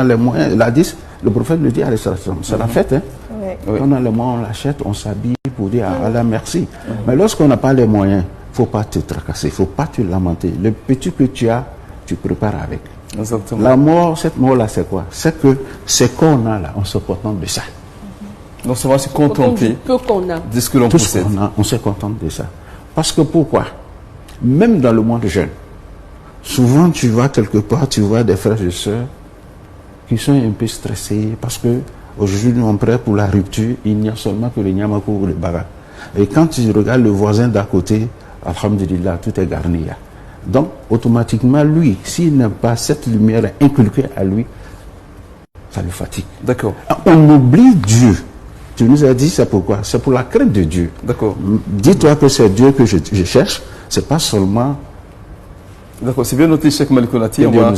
les moyens, il a dit, le prophète le dit à l'Islam, c'est la fête. Hein? Quand on a les moyens, on l'achète, on s'habille pour dire à Allah merci. Mais lorsqu'on n'a pas les moyens, il ne faut pas te tracasser, il ne faut pas te lamenter. Le petit que tu as, tu prépares avec. Exactement. La mort, cette mort-là, c'est quoi? C'est que ce qu'on a là, on se contente de ça. Donc ça va se contenter de ce que l'on possède. On se contente de ça. Parce que pourquoi? Même dans le monde jeune, souvent tu vas quelque part, tu vois des frères et sœurs qui sont un peu stressés parce que aujourd'hui nous on prête pour la rupture, il n'y a seulement que le nyamakou ou le baga. Et quand tu regardes le voisin d'à côté, alhamdulillah, tout est garni. Donc automatiquement lui, s'il n'a pas cette lumière inculquée à lui, ça le fatigue. D'accord. On oublie Dieu. Tu nous as dit c'est pourquoi? C'est pour la crainte de Dieu. D'accord. Dis-toi que c'est Dieu que je cherche. C'est pas seulement. D'accord, c'est bien noté, Cheikh Malikonati. On va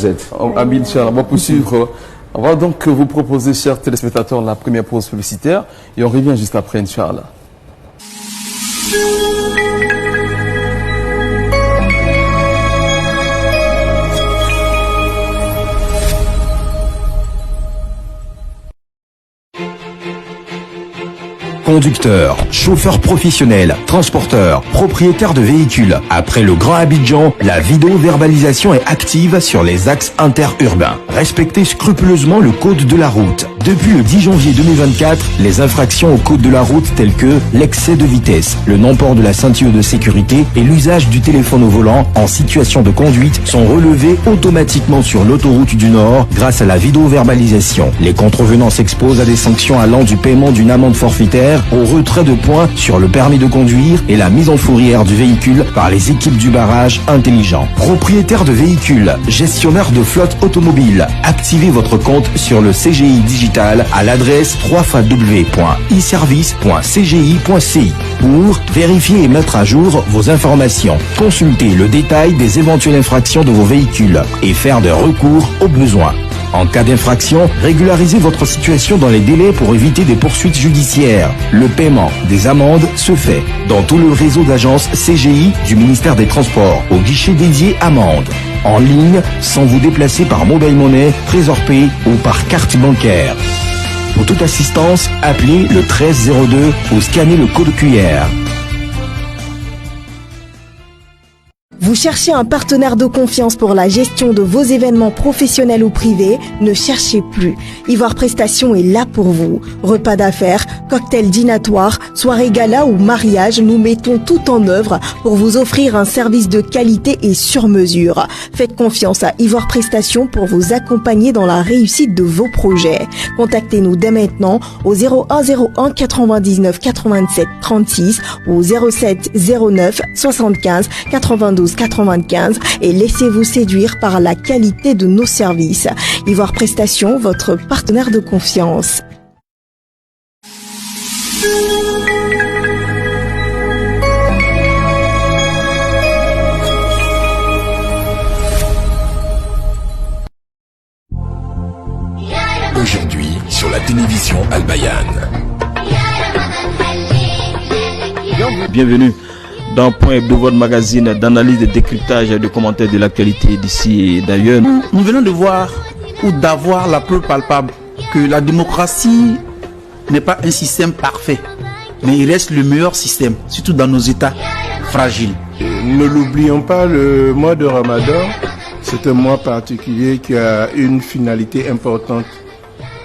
poursuivre. On va donc vous proposer, chers téléspectateurs, la première pause publicitaire et on revient juste après, Inch'Allah. Conducteurs, chauffeurs professionnels, transporteurs, propriétaires de véhicules. Après le Grand Abidjan, la vidéo-verbalisation est active sur les axes interurbains. Respectez scrupuleusement le code de la route. Depuis le 10 janvier 2024, les infractions au code de la route telles que l'excès de vitesse, le non-port de la ceinture de sécurité et l'usage du téléphone au volant en situation de conduite sont relevées automatiquement sur l'autoroute du Nord grâce à la vidéo-verbalisation. Les contrevenants s'exposent à des sanctions allant du paiement d'une amende forfaitaire au retrait de points sur le permis de conduire et la mise en fourrière du véhicule par les équipes du barrage intelligent. Propriétaire de véhicules, gestionnaire de flotte automobile, activez votre compte sur le CGI Digital à l'adresse www.iservice.cgi.ci pour vérifier et mettre à jour vos informations. Consultez le détail des éventuelles infractions de vos véhicules et faire des recours au besoin. En cas d'infraction, régularisez votre situation dans les délais pour éviter des poursuites judiciaires. Le paiement des amendes se fait dans tout le réseau d'agences CGI du ministère des Transports au guichet dédié amendes. En ligne, sans vous déplacer par mobile money, Trésor Pay ou par carte bancaire. Pour toute assistance, appelez le 1302 ou scannez le code QR. Vous cherchez un partenaire de confiance pour la gestion de vos événements professionnels ou privés? Ne cherchez plus. Ivoire Prestations est là pour vous. Repas d'affaires, cocktails dînatoires, soirées gala ou mariage, nous mettons tout en œuvre pour vous offrir un service de qualité et sur mesure. Faites confiance à Ivoire Prestations pour vous accompagner dans la réussite de vos projets. Contactez-nous dès maintenant au 0101 99 87 36 ou 07 09 75 92 95 et laissez-vous séduire par la qualité de nos services. Ivoire Prestations, votre partenaire de confiance. Aujourd'hui, sur la télévision Al Bayan. Bienvenue dans Point Hebdo, votre magazine d'analyse, de décryptage et de commentaires de l'actualité d'ici et d'ailleurs. Nous venons de voir ou d'avoir la preuve palpable que la démocratie n'est pas un système parfait, mais il reste le meilleur système, surtout dans nos États fragiles. Ne l'oublions pas, le mois de Ramadan, c'est un mois particulier qui a une finalité importante.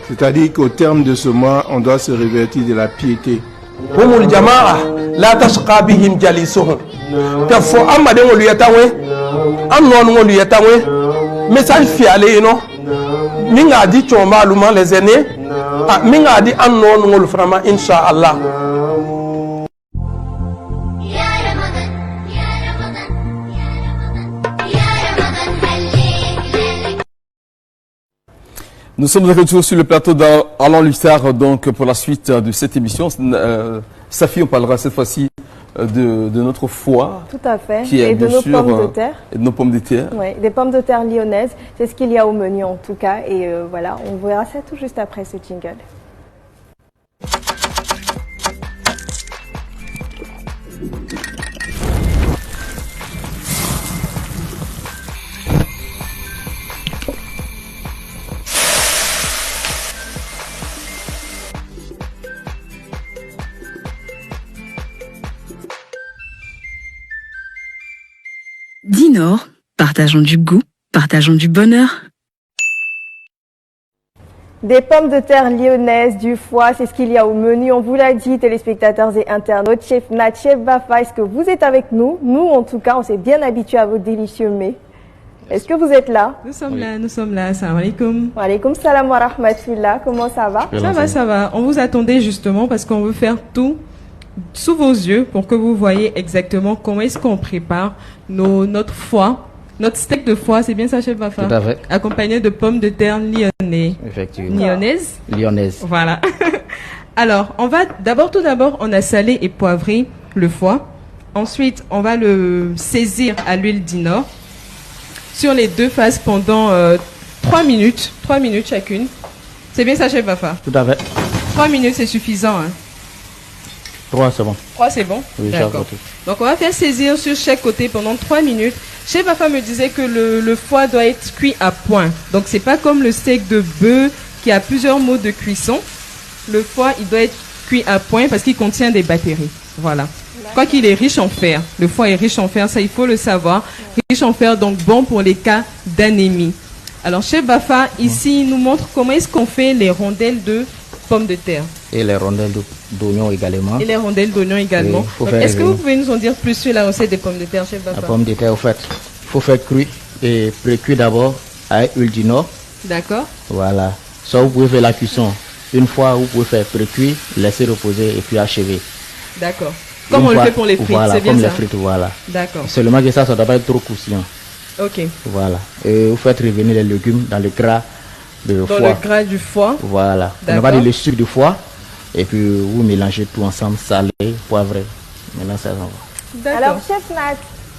C'est-à-dire qu'au terme de ce mois, on doit se revêtir de la piété. La tashqa bihim jalisuhum tafo amade ngolu yatawe amnon ngolu yatawe message fiale no minga di choma luma les aînés minga di amnon ngolu frama inshallah. Nous sommes de retour sur le plateau d'Alain Lussard, donc pour la suite de cette émission. Safi, on parlera cette fois-ci de notre foie. Tout à fait. Qui est et de nos pommes de terre. Et de nos pommes de terre. Oui, des pommes de terre lyonnaises. C'est ce qu'il y a au menu en tout cas. Et voilà, on verra ça tout juste après ce jingle. Dinor, partageons du goût, partageons du bonheur. Des pommes de terre lyonnaises, du foie, c'est ce qu'il y a au menu. On vous l'a dit, téléspectateurs et internautes. Chef Nat, Chef Bafa, est-ce que vous êtes avec nous? Nous, en tout cas, on s'est bien habitués à vos délicieux mets. Est-ce que vous êtes là? Nous sommes là, nous sommes là. Salam alaikum. Wa alaikum salam wa rahmatullah. Comment ça va? Ça va. On vous attendait justement parce qu'on veut faire tout sous vos yeux pour que vous voyez exactement comment est-ce qu'on prépare notre foie, notre steak de foie, c'est bien ça, chef Bafa? Tout à fait. Accompagné de pommes de terre lyonnaises. Effectivement. Lyonnaises. Voilà. Alors, tout d'abord, on a salé et poivré le foie. Ensuite, on va le saisir à l'huile Dinor sur les deux faces pendant 3 minutes. 3 minutes chacune. C'est bien ça, chef Bafa? Tout à fait. 3 minutes, c'est suffisant, hein? 3, c'est bon. 3, c'est bon? Oui, d'accord. Donc, on va faire saisir sur chaque côté pendant 3 minutes. Chef Bafa me disait que le foie doit être cuit à point. Donc, c'est pas comme le steak de bœuf qui a plusieurs modes de cuisson. Le foie, il doit être cuit à point parce qu'il contient des bactéries. Voilà. Quoi qu'il est riche en fer. Le foie est riche en fer, ça, il faut le savoir. Riche en fer, donc bon pour les cas d'anémie. Alors, Chef Bafa, ici, il nous montre comment est-ce qu'on fait les rondelles de pommes de terre. Et les rondelles d'oignons également. Et les rondelles d'oignons également. Est-ce que vous pouvez nous en dire plus sur la recette des pommes de terre, chef Bafa? La pomme de terre, au fait, il faut faire cuire et pré-cuire d'abord avec huile Dinor. D'accord. Voilà. Soit vous pouvez faire la cuisson une fois, vous pouvez faire pré-cuire, laisser reposer et puis achever. D'accord. Comme on le fait pour les frites, voilà, c'est bien comme ça? les frites, voilà. D'accord. Seulement que ça ne doit pas être trop croustillant. Ok. Voilà. Et vous faites revenir les légumes dans le gras de foie. Dans le gras du foie. Voilà. On va dire le sucre du foie. Et puis vous mélangez tout ensemble, salé, poivré. Maintenant ça va. Alors, chef Nat.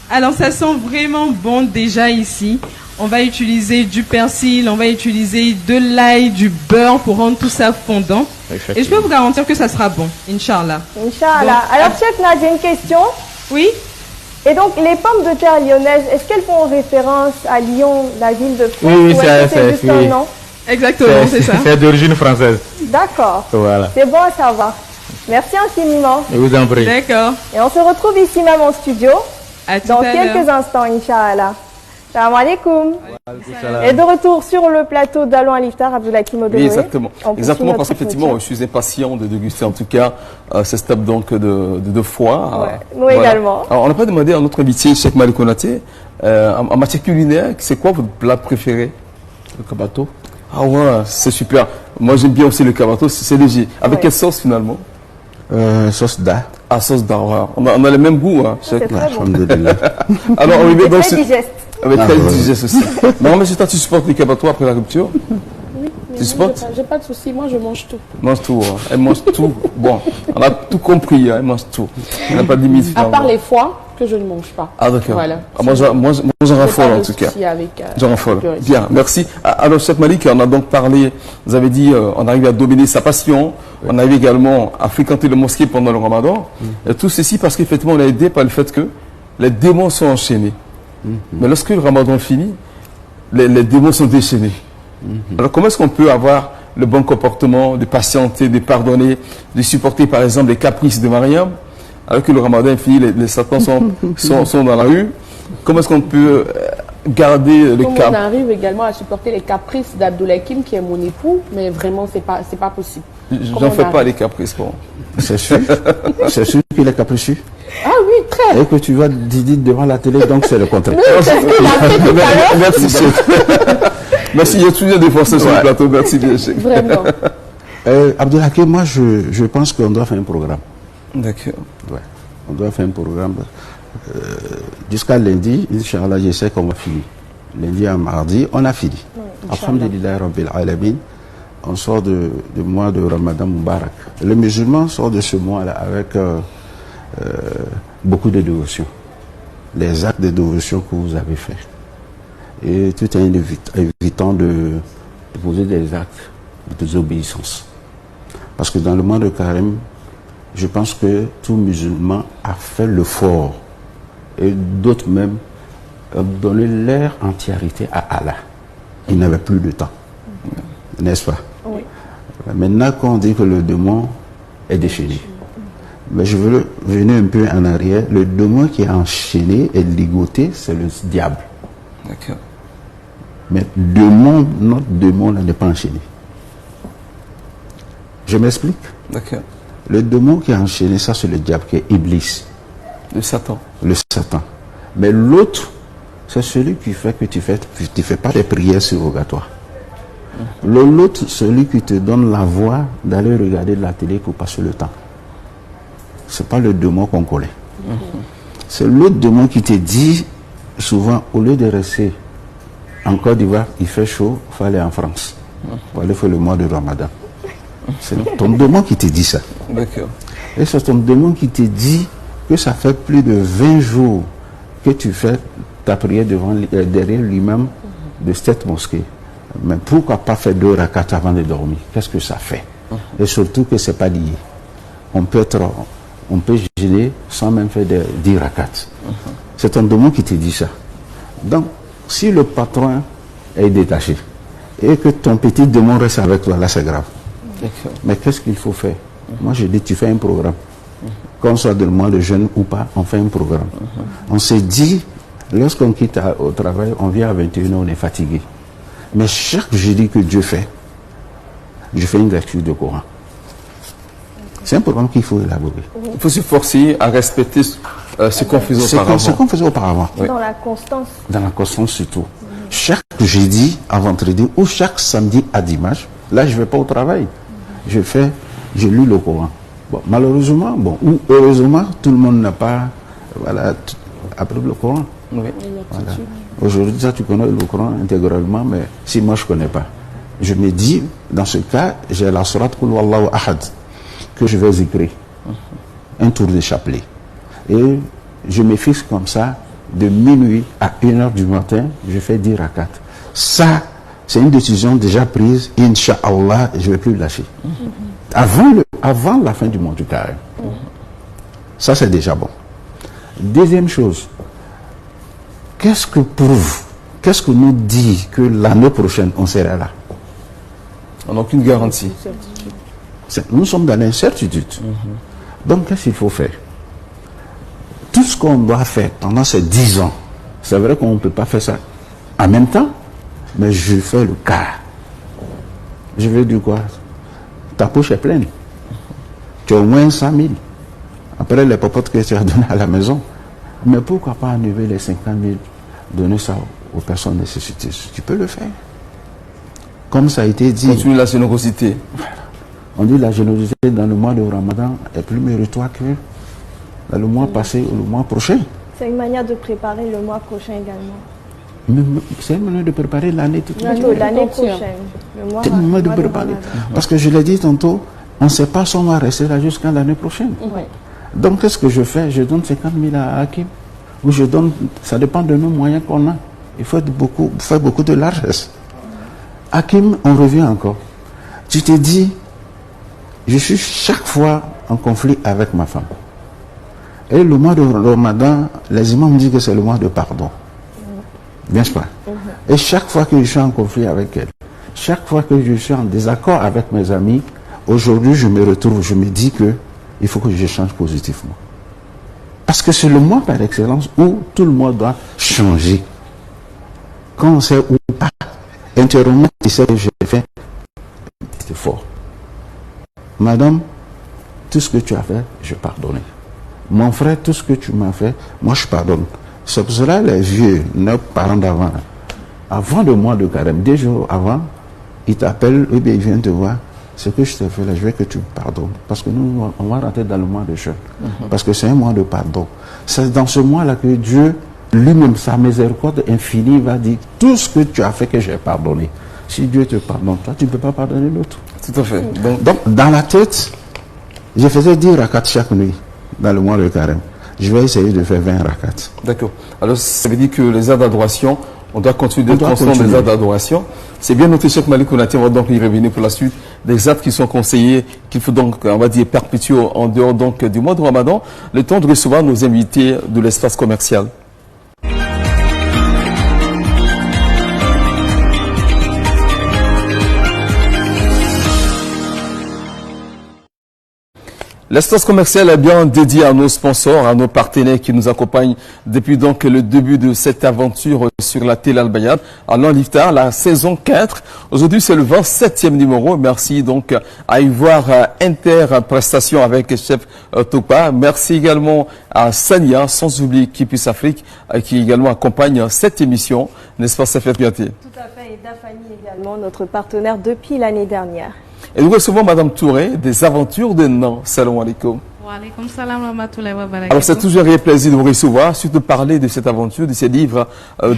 Alors ça sent vraiment bon déjà ici. On va utiliser du persil, on va utiliser de l'ail, du beurre pour rendre tout ça fondant. Et je peux vous garantir que ça sera bon, Inch'Allah. Inch'Allah. Alors, chef Nat, j'ai une question. Oui. Et donc, les pommes de terre lyonnaises, est-ce qu'elles font référence à Lyon, la ville de France? Oui, c'est juste un nom? Exactement, c'est ça. C'est d'origine française. D'accord. Voilà. C'est bon à savoir. Merci infiniment. Je vous en prie. D'accord. Et on se retrouve ici même en studio. dans quelques instants, Inch'Allah. Salam alaikum. Et de retour sur le plateau d'Allons à l'Iftar, Abdoulakim Odoloé. Oui, exactement. Exactement, parce qu'effectivement, je suis impatient de déguster en tout cas cette table donc de foie. Ouais, nous également. Alors, on n'a pas demandé à notre invité, Cheikh Malik Konaté, en matière culinaire, c'est quoi votre plat préféré? Le kabato. Ah ouais, c'est super. Moi, j'aime bien aussi le kabato, c'est léger. Avec quelle sauce finalement? Sauce da. Ah, sauce da, ouais. On a le même goût, hein. C'est très bon. Alors, on est très digeste. Avec très digeste aussi. Non, mais toi, tu supportes les cabatois après la rupture? Oui, tu supportes? J'ai pas de souci, moi je mange tout. Mange tout, hein. Elle mange tout. Bon, on a tout compris, hein. Elle mange tout. Elle n'a pas de limite. À part les foies que je ne mange pas. Ah d'accord. Voilà. Ah, moi j'en raffole en tout cas. J'en raffole. Bien, merci. Alors Cheikh Malik, on a donc parlé, vous avez dit, on arrive à dominer sa passion, on arrive également à fréquenter le mosquée pendant le ramadan. Et tout ceci parce qu'effectivement on est aidé par le fait que les démons sont enchaînés. Mais lorsque le ramadan finit, les démons sont déchaînés. Alors comment est-ce qu'on peut avoir le bon comportement, de patienter, de pardonner, de supporter par exemple les caprices de Mariam, alors que le ramadan est fini, les satans sont dans la rue? Comment est-ce qu'on peut garder le cap? On arrive également à supporter les caprices d'Abdoulakim qui est mon époux, mais vraiment c'est pas possible. J'en fais pas les caprices, bon. C'est sûr. C'est sûr qu'il est capricieux. Ah oui, très. Et que tu vois Didi devant la télé, donc c'est le contraire. Merci, Cheikh. Merci, il y a toujours des forces sur le plateau. Merci bien, Cheikh. Vraiment. Abdoulakim, moi je pense qu'on doit faire un programme. D'accord. Ouais. On doit faire un programme. Jusqu'à lundi, Inch'Allah, je sais qu'on va finir. Lundi à mardi, on a fini. Alhamdulillah Rabbil Alamin. On sort du mois de Ramadan Mubarak. Les musulmans sortent de ce mois-là avec beaucoup de dévotion. Les actes de dévotion que vous avez faits. Et tout en évitant de poser des actes de désobéissance. Parce que dans le mois de Carême, je pense que tout musulman a fait l'effort. Et d'autres même ont donné leur entièreté à Allah. Ils n'avaient plus de temps. N'est-ce pas? Oui. Maintenant qu'on dit que le démon est déchaîné, mais je veux venir un peu en arrière. Le démon qui est enchaîné et ligoté, c'est le diable. D'accord. Mais notre démon n'est pas enchaîné. Je m'explique. D'accord. Le démon qui est enchaîné, ça c'est le diable qui est Iblis. Le Satan. Le Satan. Mais l'autre, c'est celui qui fait que tu fais pas des prières surrogatoires. L'autre, celui qui te donne la voie d'aller regarder la télé pour passer le temps. Ce n'est pas le démon qu'on connaît. C'est l'autre démon qui te dit souvent, au lieu de rester en Côte d'Ivoire, il fait chaud, il faut aller en France. Il faut aller faire le mois de Ramadan. C'est ton démon qui te dit ça. D'accord. Et c'est ton démon qui te dit que ça fait plus de 20 jours que tu fais ta prière derrière l'imam de cette mosquée. Mais pourquoi pas faire 2 rakats avant de dormir? Qu'est-ce que ça fait? Et surtout que ce n'est pas lié. On peut gêner sans même faire 10 rakats. C'est ton démon qui te dit ça. Donc, si le patron est détaché et que ton petit démon reste avec toi, là c'est grave. Mais qu'est-ce qu'il faut faire? Moi je dis, tu fais un programme. Qu'on soit de mois de jeûne ou pas, on fait un programme. On s'est dit, lorsqu'on quitte au travail, on vient à 21h, on est fatigué. Mais chaque jeudi que Dieu fait, je fais une lecture de Coran. C'est un programme qu'il faut élaborer. Il faut se forcer à respecter ce qu'on faisait auparavant. Ce qu'on faisait auparavant. Oui. Dans la constance. Dans la constance surtout. Chaque jeudi à vendredi ou chaque samedi à dimanche, là je ne vais pas au travail. Je lis le Coran. Bon, malheureusement, ou heureusement, tout le monde n'a pas appris le Coran. Oui. Voilà. Aujourd'hui, ça, tu connais le Coran intégralement, mais si moi je ne connais pas, je me dis, dans ce cas, j'ai la sourate Qul Wallahu Ahad que je vais écrire. Un tour de chapelet. Et je me fixe comme ça, de minuit à 1h du matin, je fais 10 rakats. Ça, c'est une décision déjà prise. Inch'Allah, je ne vais plus lâcher. Avant la fin du mois du carême. Ça, c'est déjà bon. Deuxième chose, qu'est-ce que nous dit que l'année prochaine, on sera là? On n'a aucune garantie. Nous sommes dans l'incertitude. Donc, qu'est-ce qu'il faut faire? Tout tout ce qu'on doit faire pendant ces 10 ans, c'est vrai qu'on ne peut pas faire ça en même temps, mais je fais le quart. Je veux dire quoi? Ta poche est pleine. Tu as au moins 100 000. Après les popotes que tu as données à la maison. Mais pourquoi pas enlever les 50 000, donner ça aux personnes nécessiteuses? Tu peux le faire. Comme ça a été dit. Continue la générosité. On dit la générosité dans le mois de Ramadan est plus méritoire que dans le mois passé ou le mois prochain. C'est une manière de préparer le mois prochain également. C'est une manière de préparer l'année toute l'année prochaine. C'est une manière de préparer. Parce que je l'ai dit tantôt, on ne sait pas si on va rester là jusqu'à l'année prochaine. Oui. Donc qu'est-ce que je fais? Je donne 50 000 à Hakim. Ou je donne, ça dépend de nos moyens qu'on a. Il faut faire beaucoup de largesse. Hakim, on revient encore. Tu te dis, je suis chaque fois en conflit avec ma femme. Et le mois de Ramadan, les imams me disent que c'est le mois de pardon. Bien sûr. Et chaque fois que je suis en conflit avec elle, chaque fois que je suis en désaccord avec mes amis, aujourd'hui je me retrouve, je me dis que il faut que je change positivement. Parce que c'est le mois par excellence où tout le monde doit changer. Quand on sait ou pas, intérieurement, tu sais que j'ai fait un petit effort. Madame, tout ce que tu as fait, je pardonne. Mon frère, tout ce que tu m'as fait, moi je pardonne. C'est pour cela les vieux, nos parents d'avant, avant le mois de carême, 2 jours avant, ils t'appellent, ou bien ils viennent te voir. Ce que je t'ai fait là, je veux que tu me pardonnes. Parce que nous, on va rentrer dans le mois de jeûne. Parce que c'est un mois de pardon. C'est dans ce mois-là que Dieu, lui-même, sa miséricorde infinie, va dire tout ce que tu as fait que j'ai pardonné. Si Dieu te pardonne, toi, tu ne peux pas pardonner l'autre. Tout à fait. Donc, dans la tête, je faisais 10 rakats chaque nuit dans le mois de carême. Je vais essayer de faire 20 rakats. D'accord. Alors, ça veut dire que les heures d'adoration, on doit continuer d'être constant des heures d'adoration. C'est bien noté, Cheikh Malik Konaté, on va donc y revenir pour la suite des actes qui sont conseillés, qu'il faut donc, on va dire, perpétuer en dehors donc du mois de Ramadan, le temps de recevoir nos invités de l'espace commercial. L'espace commercial est bien dédié à nos sponsors, à nos partenaires qui nous accompagnent depuis donc le début de cette aventure sur la télé Al-Bayad. Alain Liftar, la saison 4. Aujourd'hui, c'est le 27e numéro. Merci donc à Ivoire Interprestation avec chef Topa. Merci également à Sania, sans oublier Kipus Afrique, qui également accompagne cette émission. N'est-ce pas, Safia Piaté? Tout à fait. Et Dafani également, notre partenaire depuis l'année dernière. Et nous recevons Madame Touré des Aventures de Nan. Salam alaikum. Wa alaikum salam wa rahmatullahi wa barakatuh. Alors c'est toujours un plaisir de vous recevoir, surtout de parler de cette aventure, de ces livres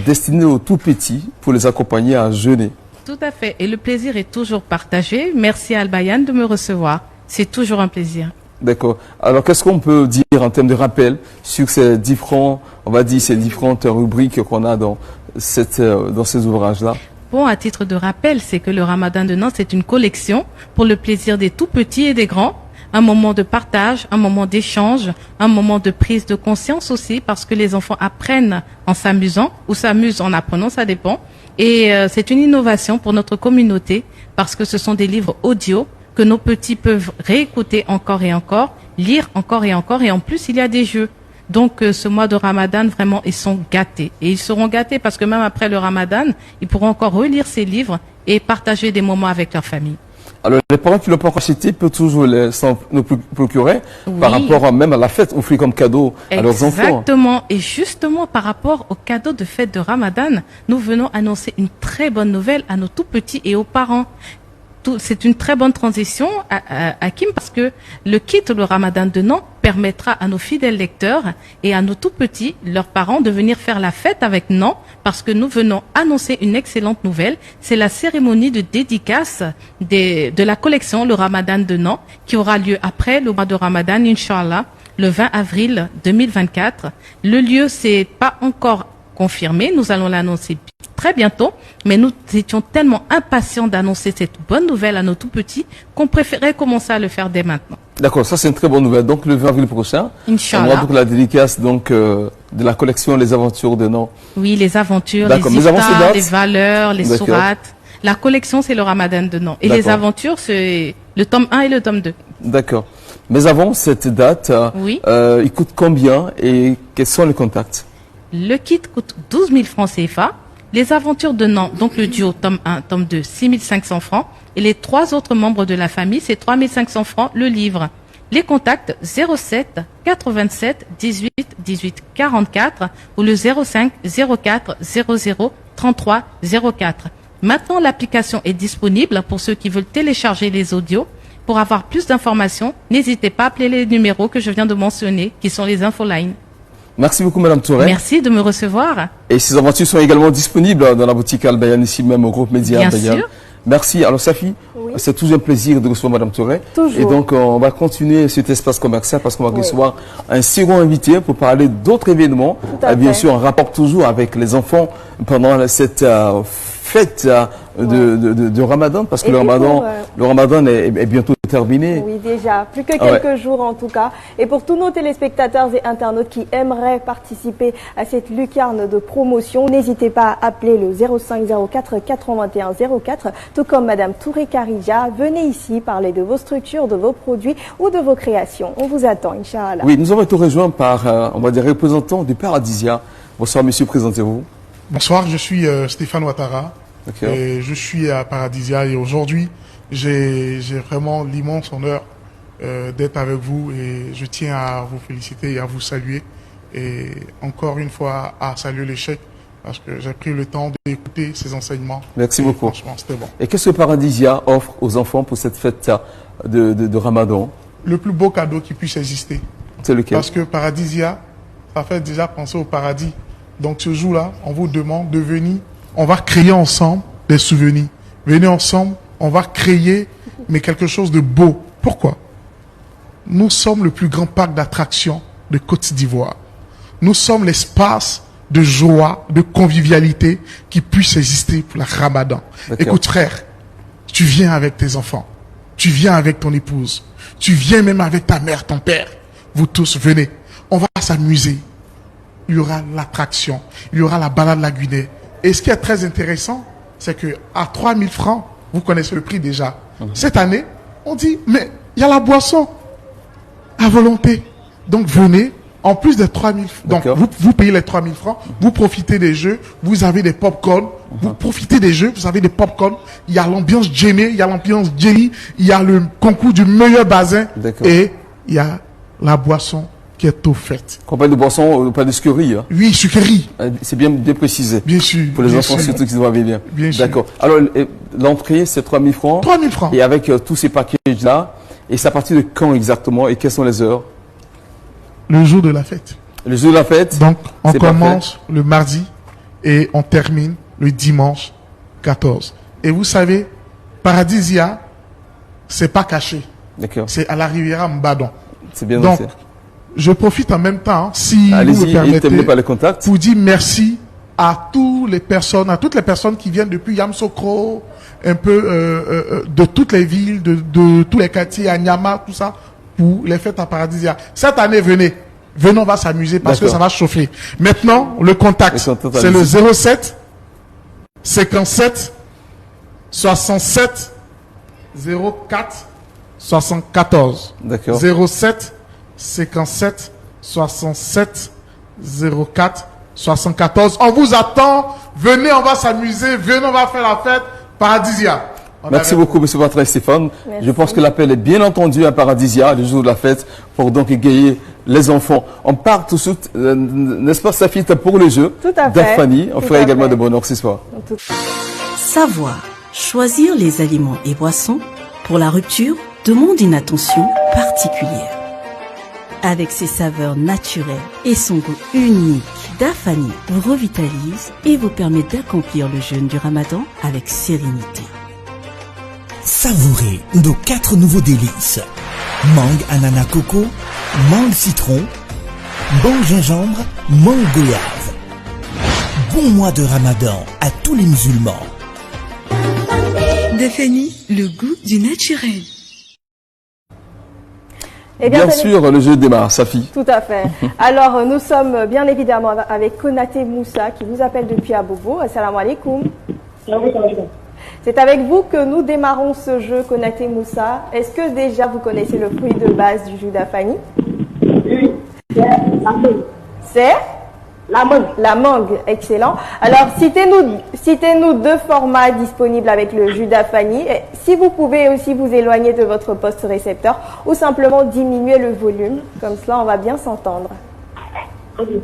destinés aux tout petits pour les accompagner à jeûner. Tout à fait. Et le plaisir est toujours partagé. Merci à Al-Bayan de me recevoir. C'est toujours un plaisir. D'accord. Alors qu'est-ce qu'on peut dire en termes de rappel sur ces différents, on va dire, ces différentes rubriques qu'on a dans ces ouvrages-là? Bon, à titre de rappel, c'est que le Ramadan de Nantes, c'est une collection pour le plaisir des tout petits et des grands. Un moment de partage, un moment d'échange, un moment de prise de conscience aussi, parce que les enfants apprennent en s'amusant ou s'amusent en apprenant, ça dépend. Et c'est une innovation pour notre communauté, parce que ce sont des livres audio que nos petits peuvent réécouter encore et encore, lire encore et encore, et en plus, il y a des jeux. Donc, ce mois de Ramadan, vraiment, ils sont gâtés. Et ils seront gâtés parce que même après le Ramadan, ils pourront encore relire ces livres et partager des moments avec leur famille. Alors, les parents qui ne l'ont pas encore acheté peuvent toujours nous procurer par rapport même à la fête, offrir comme cadeau à leurs enfants. Exactement. Et justement, par rapport au cadeau de fête de Ramadan, nous venons annoncer une très bonne nouvelle à nos tout petits et aux parents. C'est une très bonne transition, Hakim, parce que le kit le Ramadan de Nantes permettra à nos fidèles lecteurs et à nos tout petits, leurs parents, de venir faire la fête avec Nantes, parce que nous venons annoncer une excellente nouvelle. C'est la cérémonie de dédicace de la collection le Ramadan de Nantes, qui aura lieu après le mois de Ramadan, Inch'Allah, le 20 avril 2024. Le lieu, c'est pas encore confirmé. Nous allons l'annoncer très bientôt, mais nous étions tellement impatients d'annoncer cette bonne nouvelle à nos tout petits qu'on préférait commencer à le faire dès maintenant. D'accord, ça c'est une très bonne nouvelle. Donc le 20 avril prochain, Inch'Allah. On aura donc la dédicace de la collection Les Aventures de Nantes. Oui, les aventures, les histoires, les valeurs, les sourates. La collection, c'est le Ramadan de Nantes. Et les aventures, c'est le tome 1 et le tome 2. D'accord. Mais avant cette date, Oui. Il coûte combien et quels sont les contacts? Le kit coûte 12 000 francs CFA. Les aventures de Nantes, donc le duo tome 1, tome 2, 6 500 francs. Et les 3 autres membres de la famille, c'est 3 500 francs le livre. Les contacts 07 87 18 18 44 ou le 05 04 00 33 04. Maintenant, l'application est disponible pour ceux qui veulent télécharger les audios. Pour avoir plus d'informations, n'hésitez pas à appeler les numéros que je viens de mentionner, qui sont les infolines. Merci beaucoup, Madame Touré. Merci de me recevoir. Et ces aventures sont également disponibles dans la boutique Al-Bayan, ici même au groupe Média Bien Al-Bayan. sûr. Merci. Alors, Safi, c'est toujours un plaisir de recevoir Madame Touré. Toujours. Et donc, on va continuer cet espace commercial parce qu'on va recevoir un second invité pour parler d'autres événements. Bien sûr, en rapport toujours avec les enfants pendant cette fête de Ramadan, parce que le Ramadan est bientôt terminé. Oui, déjà. Plus que quelques jours en tout cas. Et pour tous nos téléspectateurs et internautes qui aimeraient participer à cette lucarne de promotion, n'hésitez pas à appeler le 05 04 81 04, tout comme Madame Touré Karija. Venez ici parler de vos structures, de vos produits ou de vos créations. On vous attend, Inch'Allah. Oui, nous avons été rejoints par, on va dire, représentant du Paradisia. Bonsoir, monsieur, présentez-vous. Bonsoir, je suis Stéphane Ouattara. Et je suis à Paradisia et aujourd'hui, j'ai vraiment l'immense honneur d'être avec vous et je tiens à vous féliciter et à vous saluer et encore une fois à saluer l'échec parce que j'ai pris le temps d'écouter ces enseignements. Merci beaucoup. Franchement, c'était bon. Et qu'est-ce que Paradisia offre aux enfants pour cette fête de Ramadan? Le plus beau cadeau qui puisse exister. C'est lequel? Parce que Paradisia, ça fait déjà penser au paradis. Donc ce jour-là, on vous demande de venir. On va créer ensemble des souvenirs. Venez ensemble, on va créer mais quelque chose de beau. Pourquoi? Nous sommes le plus grand parc d'attractions de Côte d'Ivoire. Nous sommes l'espace de joie, de convivialité qui puisse exister pour la Ramadan. Écoute frère, tu viens avec tes enfants, tu viens avec ton épouse, tu viens même avec ta mère, ton père. Vous tous venez, on va s'amuser. Il y aura l'attraction, il y aura la balade lagunaire. Et ce qui est très intéressant, c'est que à 3 000 francs, vous connaissez le prix déjà. Cette année, on dit, mais il y a la boisson à volonté. Donc venez, en plus des 3 000 francs, donc vous payez les 3 000 francs, vous profitez des jeux, vous avez des pop-corn, vous profitez des jeux, vous avez des pop-corn, il y a l'ambiance Jamie, il y a l'ambiance Jelly, il y a le concours du meilleur bazin et il y a la boisson qui est offerte. Quand on parle de boisson, pas de sucrerie. Hein. Oui, sucrerie. C'est bien précisé. Bien sûr. Pour les enfants, surtout qu'ils doivent bien. Bien sûr. D'accord. Alors, l'entrée, c'est 3 000 francs. 3 000 francs. Et avec tous ces packages-là, et c'est à partir de quand exactement et quelles sont les heures? Le jour de la fête. Le jour de la fête. Donc, on commence le mardi et on termine le dimanche 14. Et vous savez, Paradisia, c'est pas caché. D'accord. C'est à la Riviera Mbadon. C'est bien. Donc, je profite en même temps, si vous me permettez, pour dire merci à toutes les personnes qui viennent depuis Yamoussoukro, un peu de toutes les villes, de tous les quartiers, à Nyama, tout ça, pour les fêtes à Paradisia. Cette année, venez, on va s'amuser parce que ça va chauffer. Maintenant, le contact, c'est le 07 57 67 04 74. D'accord. 07 57 67 04 74. On vous attend. Venez, on va s'amuser. Venez, on va faire la fête. Paradisia. Merci beaucoup, M. Patrick Stéphane. Je pense que l'appel est bien entendu à Paradisia, le jour de la fête, pour donc égayer les enfants. On part tout de suite, n'est-ce pas, Safi, pour le jeu d'Afani. On fera également de bonheur ce soir. Savoir choisir les aliments et boissons pour la rupture demande une attention particulière. Avec ses saveurs naturelles et son goût unique, Dafani vous revitalise et vous permet d'accomplir le jeûne du Ramadan avec sérénité. Savourez nos 4 nouveaux délices. Mangue ananas coco, mangue citron, mangue gingembre, mangue goyave. Bon mois de Ramadan à tous les musulmans. Dafani, le goût du naturel. Eh bien sûr, le jeu démarre, Safi. Tout à fait. Alors, nous sommes bien évidemment avec Konaté Moussa qui nous appelle depuis Abobo. Assalamu alaikum. C'est avec vous que nous démarrons ce jeu Konaté Moussa. Est-ce que déjà vous connaissez le fruit de base du jus d'Afani? Oui, c'est la mangue. C'est la mangue. La mangue, excellent. Alors, citez-nous deux formats disponibles avec le jus d'Afani. Si vous pouvez aussi vous éloigner de votre poste récepteur ou simplement diminuer le volume. Comme cela, on va bien s'entendre. Okay.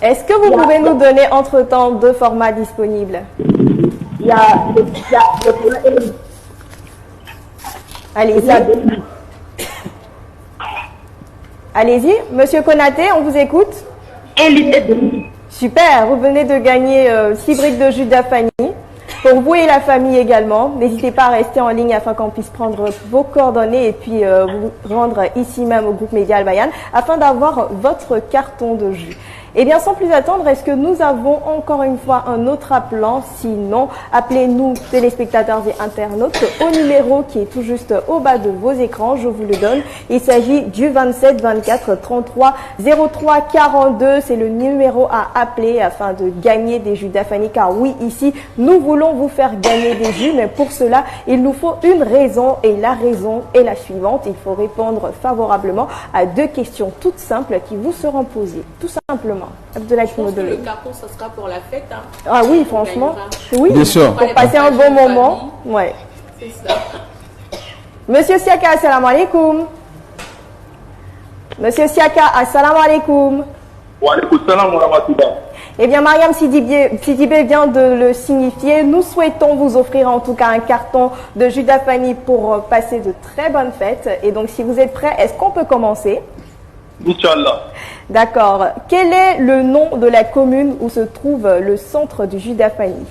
Est-ce que vous pouvez nous donner entre-temps deux formats disponibles? Il y a le Allez-y. Allez-y, Monsieur Konaté, on vous écoute. 1 litre et demi. Super, vous venez de gagner 6 briques de jus d'Afani. Pour vous et la famille également, n'hésitez pas à rester en ligne afin qu'on puisse prendre vos coordonnées et puis vous rendre ici même au groupe Média Al-Bayan afin d'avoir votre carton de jus. Eh bien, sans plus attendre, est-ce que nous avons encore une fois un autre appelant? Sinon, appelez-nous, téléspectateurs et internautes, au numéro qui est tout juste au bas de vos écrans. Je vous le donne. Il s'agit du 27 24 33 03 42. C'est le numéro à appeler afin de gagner des jus d'Afani. Car oui, ici, nous voulons vous faire gagner des jus. Mais pour cela, il nous faut une raison. Et la raison est la suivante. Il faut répondre favorablement à 2 questions toutes simples qui vous seront posées. Tout simplement. Je pense que le carton, ça sera pour la fête. Hein. Ah oui, franchement. Oui, bien sûr. Pour passer un bon moment. Ouais. C'est ça. Monsieur Siaka, assalamu alaikum. Monsieur Siaka, assalamu alaikum. Wa alaikum salam wa rahmatullah. Eh bien, Mariam Sidibé vient de le signifier. Nous souhaitons vous offrir en tout cas un carton de jus d'Afani pour passer de très bonnes fêtes. Et donc, si vous êtes prêts, est-ce qu'on peut commencer? Inch'Allah. D'accord. Quel est le nom de la commune où se trouve le centre du jus d'Afani?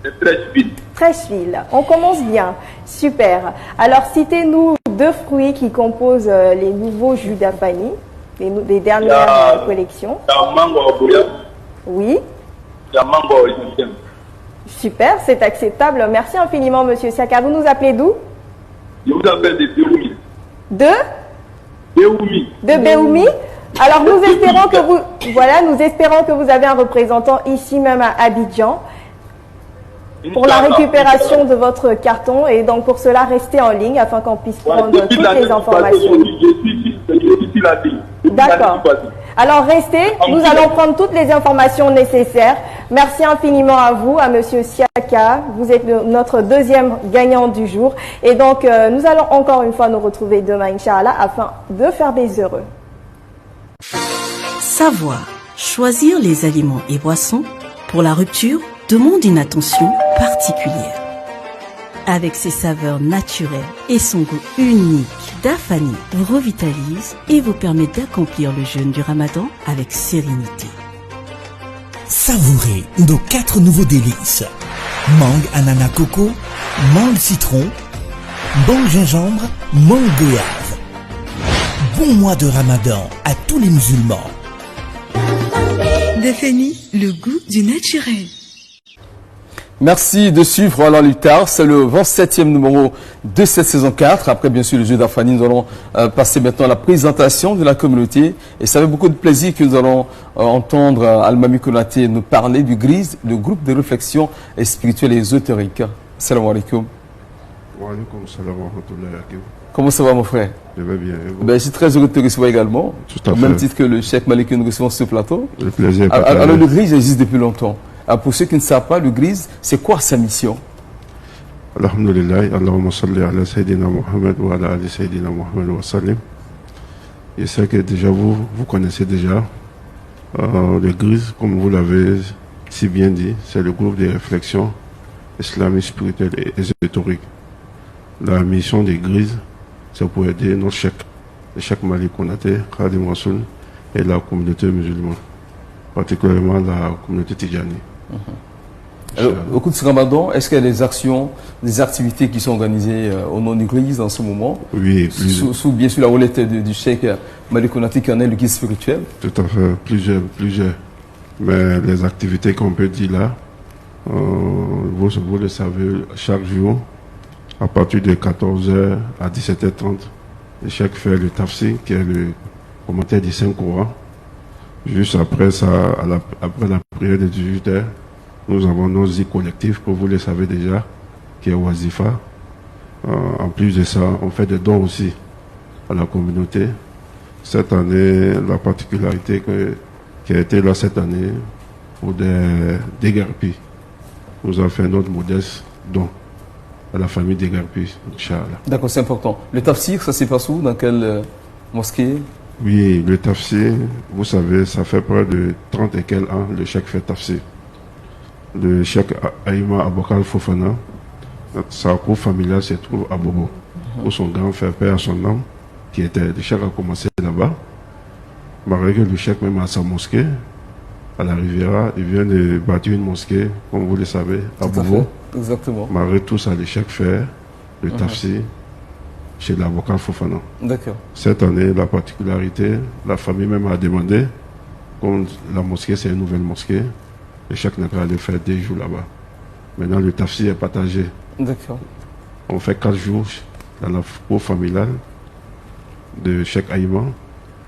Trècheville. Trècheville. On commence bien. Super. Alors, citez-nous 2 fruits qui composent les nouveaux jus d'Afani, les dernières collections. Il y a mango au goya. Oui. Il y a mango au gingembre. Super, c'est acceptable. Merci infiniment, Monsieur Siaka. Vous nous appelez d'où? Je vous appelle de Béoumi. De Béoumi. De Béoumi. Alors nous espérons que vous avez un représentant ici même à Abidjan pour la récupération de votre carton et donc pour cela restez en ligne afin qu'on puisse prendre toutes les informations. D'accord. Alors restez, nous allons prendre toutes les informations nécessaires. Merci infiniment à vous, à Monsieur Siaka. Vous êtes notre deuxième gagnant du jour. Et donc nous allons encore une fois nous retrouver demain, Inch'Allah, afin de faire des heureux. Savoir choisir les aliments et boissons pour la rupture demande une attention particulière. Avec ses saveurs naturelles et son goût unique, Dafani vous revitalise et vous permet d'accomplir le jeûne du Ramadan avec sérénité. Savourez nos 4 nouveaux délices. Mangue ananas coco, mangue citron, mangue gingembre, mangue goyave. Bon mois de Ramadan à tous les musulmans. Dafani, le goût du naturel. Merci de suivre Alain Luttard. C'est le 27e numéro de cette saison 4. Après, bien sûr, le jeu d'Afani, nous allons passer maintenant à la présentation de la communauté. Et ça fait beaucoup de plaisir que nous allons entendre Al-Mami Konaté nous parler du GRIS, le groupe de réflexion spirituelle et ésotérique. Salam alaikum. Wa alaikum salam wa rahmatullahi. Comment ça va, mon frère? Je vais bien. Ben, je suis très heureux de te recevoir également. Tout à au fait. même titre que le Cheikh Malik que nous recevons sur ce plateau. Le plaisir. Alors, le GRIS existe depuis longtemps. Alors, pour ceux qui ne savent pas, le GRIS, c'est quoi sa mission? Alhamdulillah, Allahumma salli ala Sayyidina Muhammad wa ala ali Sayyidina Muhammad wa sallim. Je sais que déjà vous connaissez déjà le GRIS, comme vous l'avez si bien dit, c'est le groupe de réflexion islamique, spirituelle et ésotérique. La mission des GRIS, c'est pour aider nos cheikhs, le Cheikh Malik Konaté, Khadim Rassoul et la communauté musulmane, particulièrement la communauté Tidjani. Alors, au cours de ce Ramadan, est-ce qu'il y a des actions, des activités qui sont organisées au nom de l'Église en ce moment? Oui, sous bien sûr la houlette du Cheikh Malik Konaté qui en est le guide spirituel. Tout à fait, plusieurs. Mais les activités qu'on peut dire là, vous le savez, chaque jour, à partir de 14h à 17h30, le Cheikh fait le tafsir, qui est le commentaire du Saint-Coran. Juste après ça, après la prière de 18h, Nous avons nos zik collectifs, que vous le savez déjà, qui est Wazifa. En plus de ça, on fait des dons aussi à la communauté. Cette année, la particularité qui a été là cette année, pour des dégarpis. Nous avons fait notre modeste don à la famille dégarpis, Inch'Allah. D'accord, c'est important. Le tafsir, ça se passe où? Dans quelle mosquée? Oui, le tafsir, vous savez, ça fait près de 30 et quelques ans, le cheikh fait tafsir. Le cheikh Aïma Abokal Fofana, sa cour familiale se trouve à Bobo, où son grand frère, père à son âme, qui était, le cheikh a commencé là-bas. Malgré que le cheikh même à sa mosquée, à la Riviera, il vient de bâtir une mosquée, comme vous le savez, à Bobo. Exactement. Malgré tout ça, le cheikh fait le tafsir chez l'avocat Fofana. D'accord. Cette année, la particularité, la famille même a demandé, comme la mosquée c'est une nouvelle mosquée, le cheikh n'a qu'à aller faire 2 jours là-bas. Maintenant, le tafsir est partagé. D'accord. On fait 4 jours dans la cour familiale de Cheikh Aïma.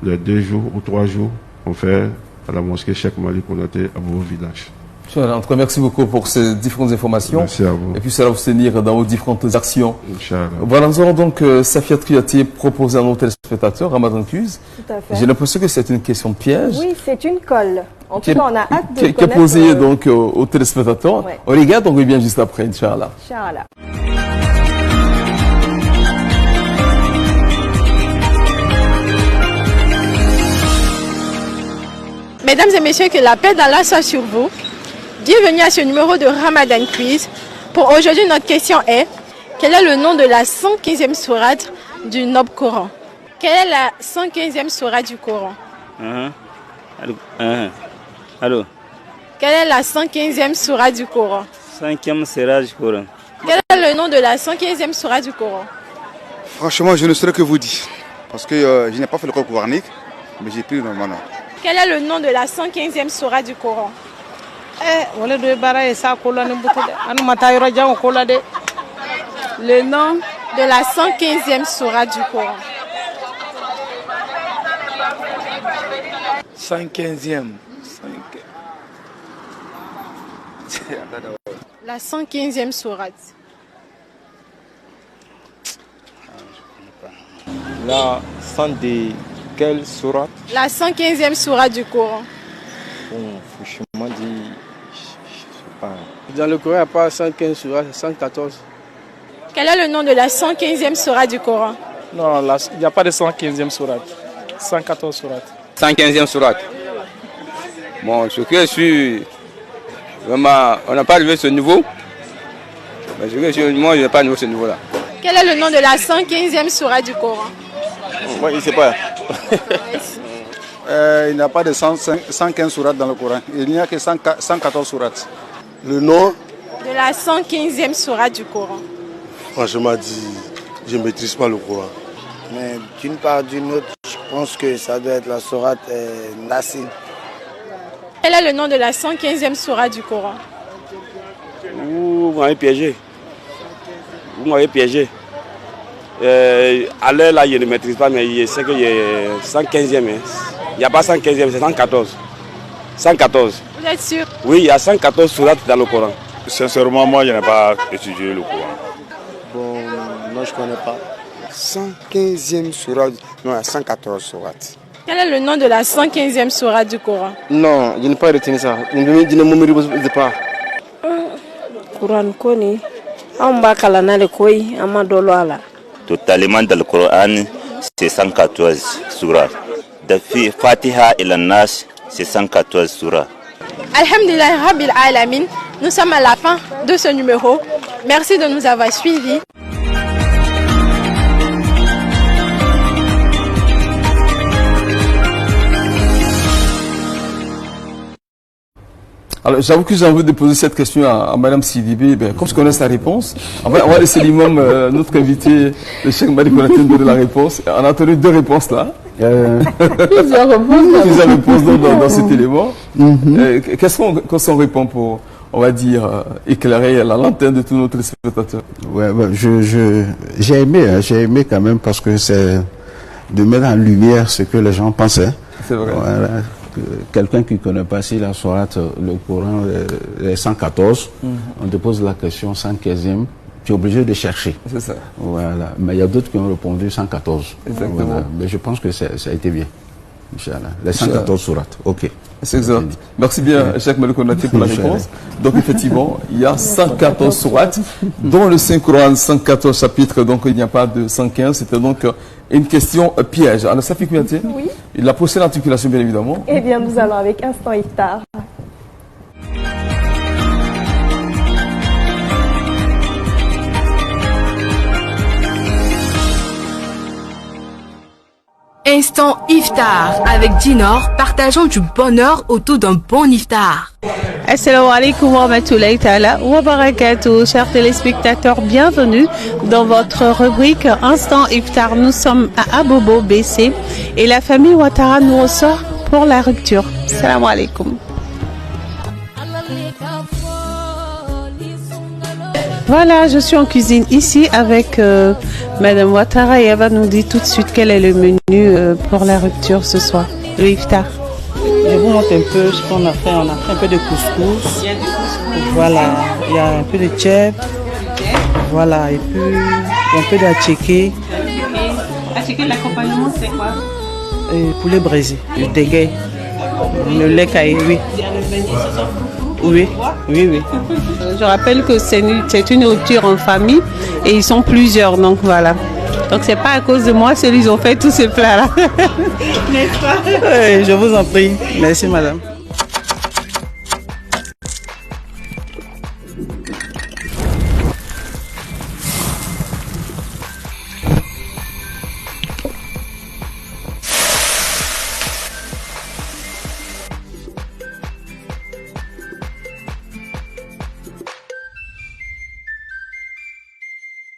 Les 2 jours ou 3 jours, on fait à la mosquée Cheikh Malik Konaté à vos villages. En tout cas, merci beaucoup pour ces différentes informations. Merci à vous. Et puis, ça va vous tenir dans vos différentes actions. Inch'Allah. Voilà, nous allons donc Safia Triati proposer à nos téléspectateurs Ramadan Quiz. Tout à fait. J'ai l'impression que c'est une question piège. Oui, c'est une colle. En tout cas, on a hâte de qui est connaître... posée donc aux téléspectateurs. Ouais. On regarde, on revient juste après, Inch'Allah. Inch'Allah. Mesdames et messieurs, que la paix d'Allah soit sur vous. Bienvenue à ce numéro de Ramadan Quiz. Pour aujourd'hui, notre question est: quel est le nom de la 115e sourate du Noble Coran? Quelle est la 115e sourate du Coran? Allô? Quelle est la 115e sourate du Coran? 5e sourate du Coran. Quel est le nom de la 115e sourate du Coran? Franchement, je ne saurais que vous dire. Parce que je n'ai pas fait le cours coranique, mais j'ai pris normalement. Quel est le nom de la 115e sourate du Coran? Le nom de la 115e sourate du Coran. 115e. La 115e sourate. La 100 de quelle sourate? La 115e sourate du Coran. Bon, franchement dit, je sais pas. Dans le Coran, il n'y a pas 115 sourates, c'est 114. Quel est le nom de la 115e sourate du Coran? Non, il n'y a pas de 115e sourate. 114 sourates. 115e sourate. Bon, ce que je suis... Vraiment, on n'a pas arrivé à ce niveau. Mais moi, je n'ai pas arrivé à ce niveau-là. Quel est le nom de la 115e sourate du Coran? Moi, je ne sais pas. Il n'y a pas de 115 sourates dans le Coran. Il n'y a que 114 sourates. Le nom de la 115e sourate du Coran. Franchement dit, je ne maîtrise pas le Coran. Mais d'une part d'une autre, je pense que ça doit être la sourate Nassim. Quel est le nom de la 115e sourate du Coran? Vous m'avez piégé. Vous m'avez piégé. À l'heure là, je ne maîtrise pas, mais je sais qu'il y a 115e. Il n'y a pas 115e, c'est 114. 114. Vous êtes sûr? Oui, il y a 114 sourates dans le Coran. Sincèrement, moi, je n'ai pas étudié le Coran. Bon, non, je ne connais pas. 115e sourate, non, il y a 114 sourates. Quel est le nom de la 115e sourate du Coran? Non, je n'ai pas retenu ça. Je ne me mémorise pas. Coran Koni, on va caler quoi, on m'a donné. Totalement dans le Coran, c'est 114 sourates. Depuis Fatiha et la Nas, c'est 114 sourates. Alhamdulillah Rabbil Alamin, nous sommes à la fin de ce numéro. Merci de nous avoir suivis. Alors, j'avoue que j'ai envie de poser cette question à Madame Sidibé. Comme je connais sa réponse, on va laisser l'imam, notre invité, le Cheikh Malik Konaté, donner la réponse. On a entendu 2 réponses là. Plusieurs réponses dans cet élément. Qu'est-ce qu'on répond pour, on va dire, éclairer la lanterne de tous nos téléspectateurs? Ouais, j'ai aimé quand même parce que c'est de mettre en lumière ce que les gens pensaient. C'est vrai. Voilà. quelqu'un qui ne connaît pas si la sourate, le Coran, les 114, on te pose la question 115e, tu es obligé de chercher. C'est ça. Voilà. Mais il y a d'autres qui ont répondu 114. Exactement. Voilà. Mais je pense que ça a été bien. Inch'Allah. Les 114 sourates. Ok. C'est exact. Merci bien, Cheikh Malik Konaté, pour la réponse. Donc, effectivement, il y a 114 sourates, dont le Saint-Coran, 114 chapitres, donc il n'y a pas de 115. C'était donc une question piège. Alors, Safi Kouyaté, oui. La prochaine articulation, bien évidemment. Eh bien, nous allons avec Instant Iftar. Instant Iftar avec Dinor, partageons du bonheur autour d'un bon iftar. Assalamu alaikum wa rahmatullahi ta'ala wa barakatuh. Chers téléspectateurs, bienvenue dans votre rubrique Instant Iftar. Nous sommes à Abobo BC et la famille Ouattara nous ressort pour la rupture. Assalamu alaikum. Voilà, je suis en cuisine ici avec Madame Ouattara et elle va nous dire tout de suite quel est le menu pour la rupture ce soir, le iftar. Je vous montre un peu ce qu'on a fait. On a fait un peu de couscous. Voilà, il y a un peu de tchèp. Voilà, et puis un peu d'atchéké. Atchéké, l'accompagnement c'est quoi? Poulet braisé, le dégué, le lait caillé, oui. Oui, oui, oui. Je rappelle que c'est une rupture en famille et ils sont plusieurs, donc voilà. Donc c'est pas à cause de moi, c'est qu'ils ont fait tous ces plats-là. N'est-ce pas? Oui, je vous en prie. Merci madame.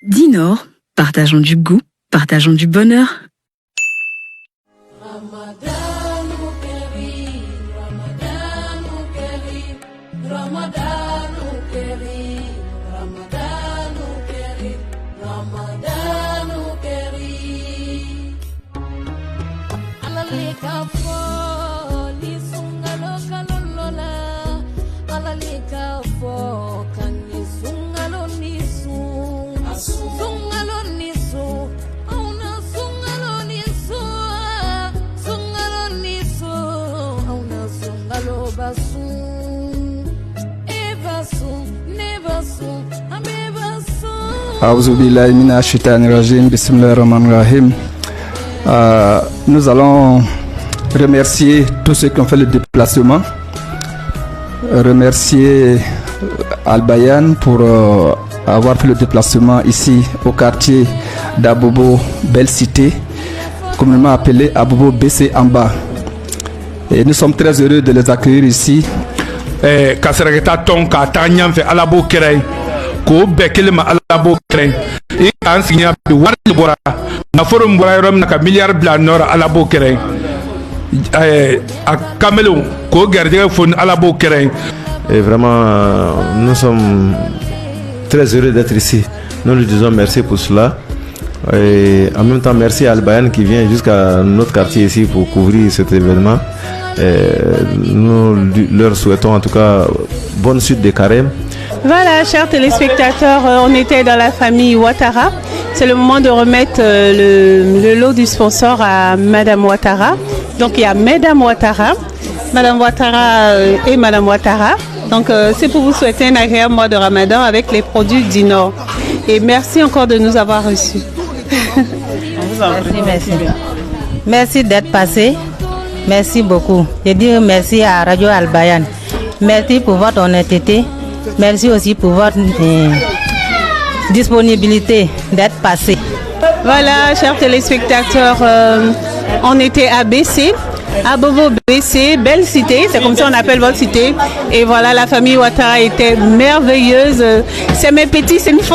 Dinor, partageons du goût, partageons du bonheur. Nous allons remercier tous ceux qui ont fait le déplacement, remercier Al-Bayan pour avoir fait le déplacement ici au quartier d'Abobo Belle Cité, communément appelé Abobo BC en bas. Et nous sommes très heureux de les accueillir ici. Ko bekelma alabo kren an signa bi warli bora na forum bora rom na ka milliard bla nor alabo kren a kamelo ko garder fon alabo kren. Et vraiment nous sommes très heureux d'être ici. Nous lui disons merci pour cela. Et en même temps merci à Al-Bayan qui vient jusqu'à notre quartier ici pour couvrir cet événement. Et nous leur souhaitons en tout cas bonne suite des carêmes. Voilà, chers téléspectateurs, on était dans la famille Ouattara. C'est le moment de remettre le lot du sponsor à Madame Ouattara. Donc il y a Madame Ouattara et Madame Ouattara. Donc c'est pour vous souhaiter un agréable mois de Ramadan avec les produits Dinor. Et merci encore de nous avoir reçus. Merci d'être passé. Merci beaucoup. Je dis merci à Radio Al-Bayan. Merci pour votre honnêteté. Merci aussi pour votre disponibilité d'être passé. Voilà, chers téléspectateurs, on était à BC, à Bobo BC, belle cité, c'est comme ça on appelle votre cité. Et voilà, la famille Ouattara était merveilleuse. C'est mes petits, c'est une faux.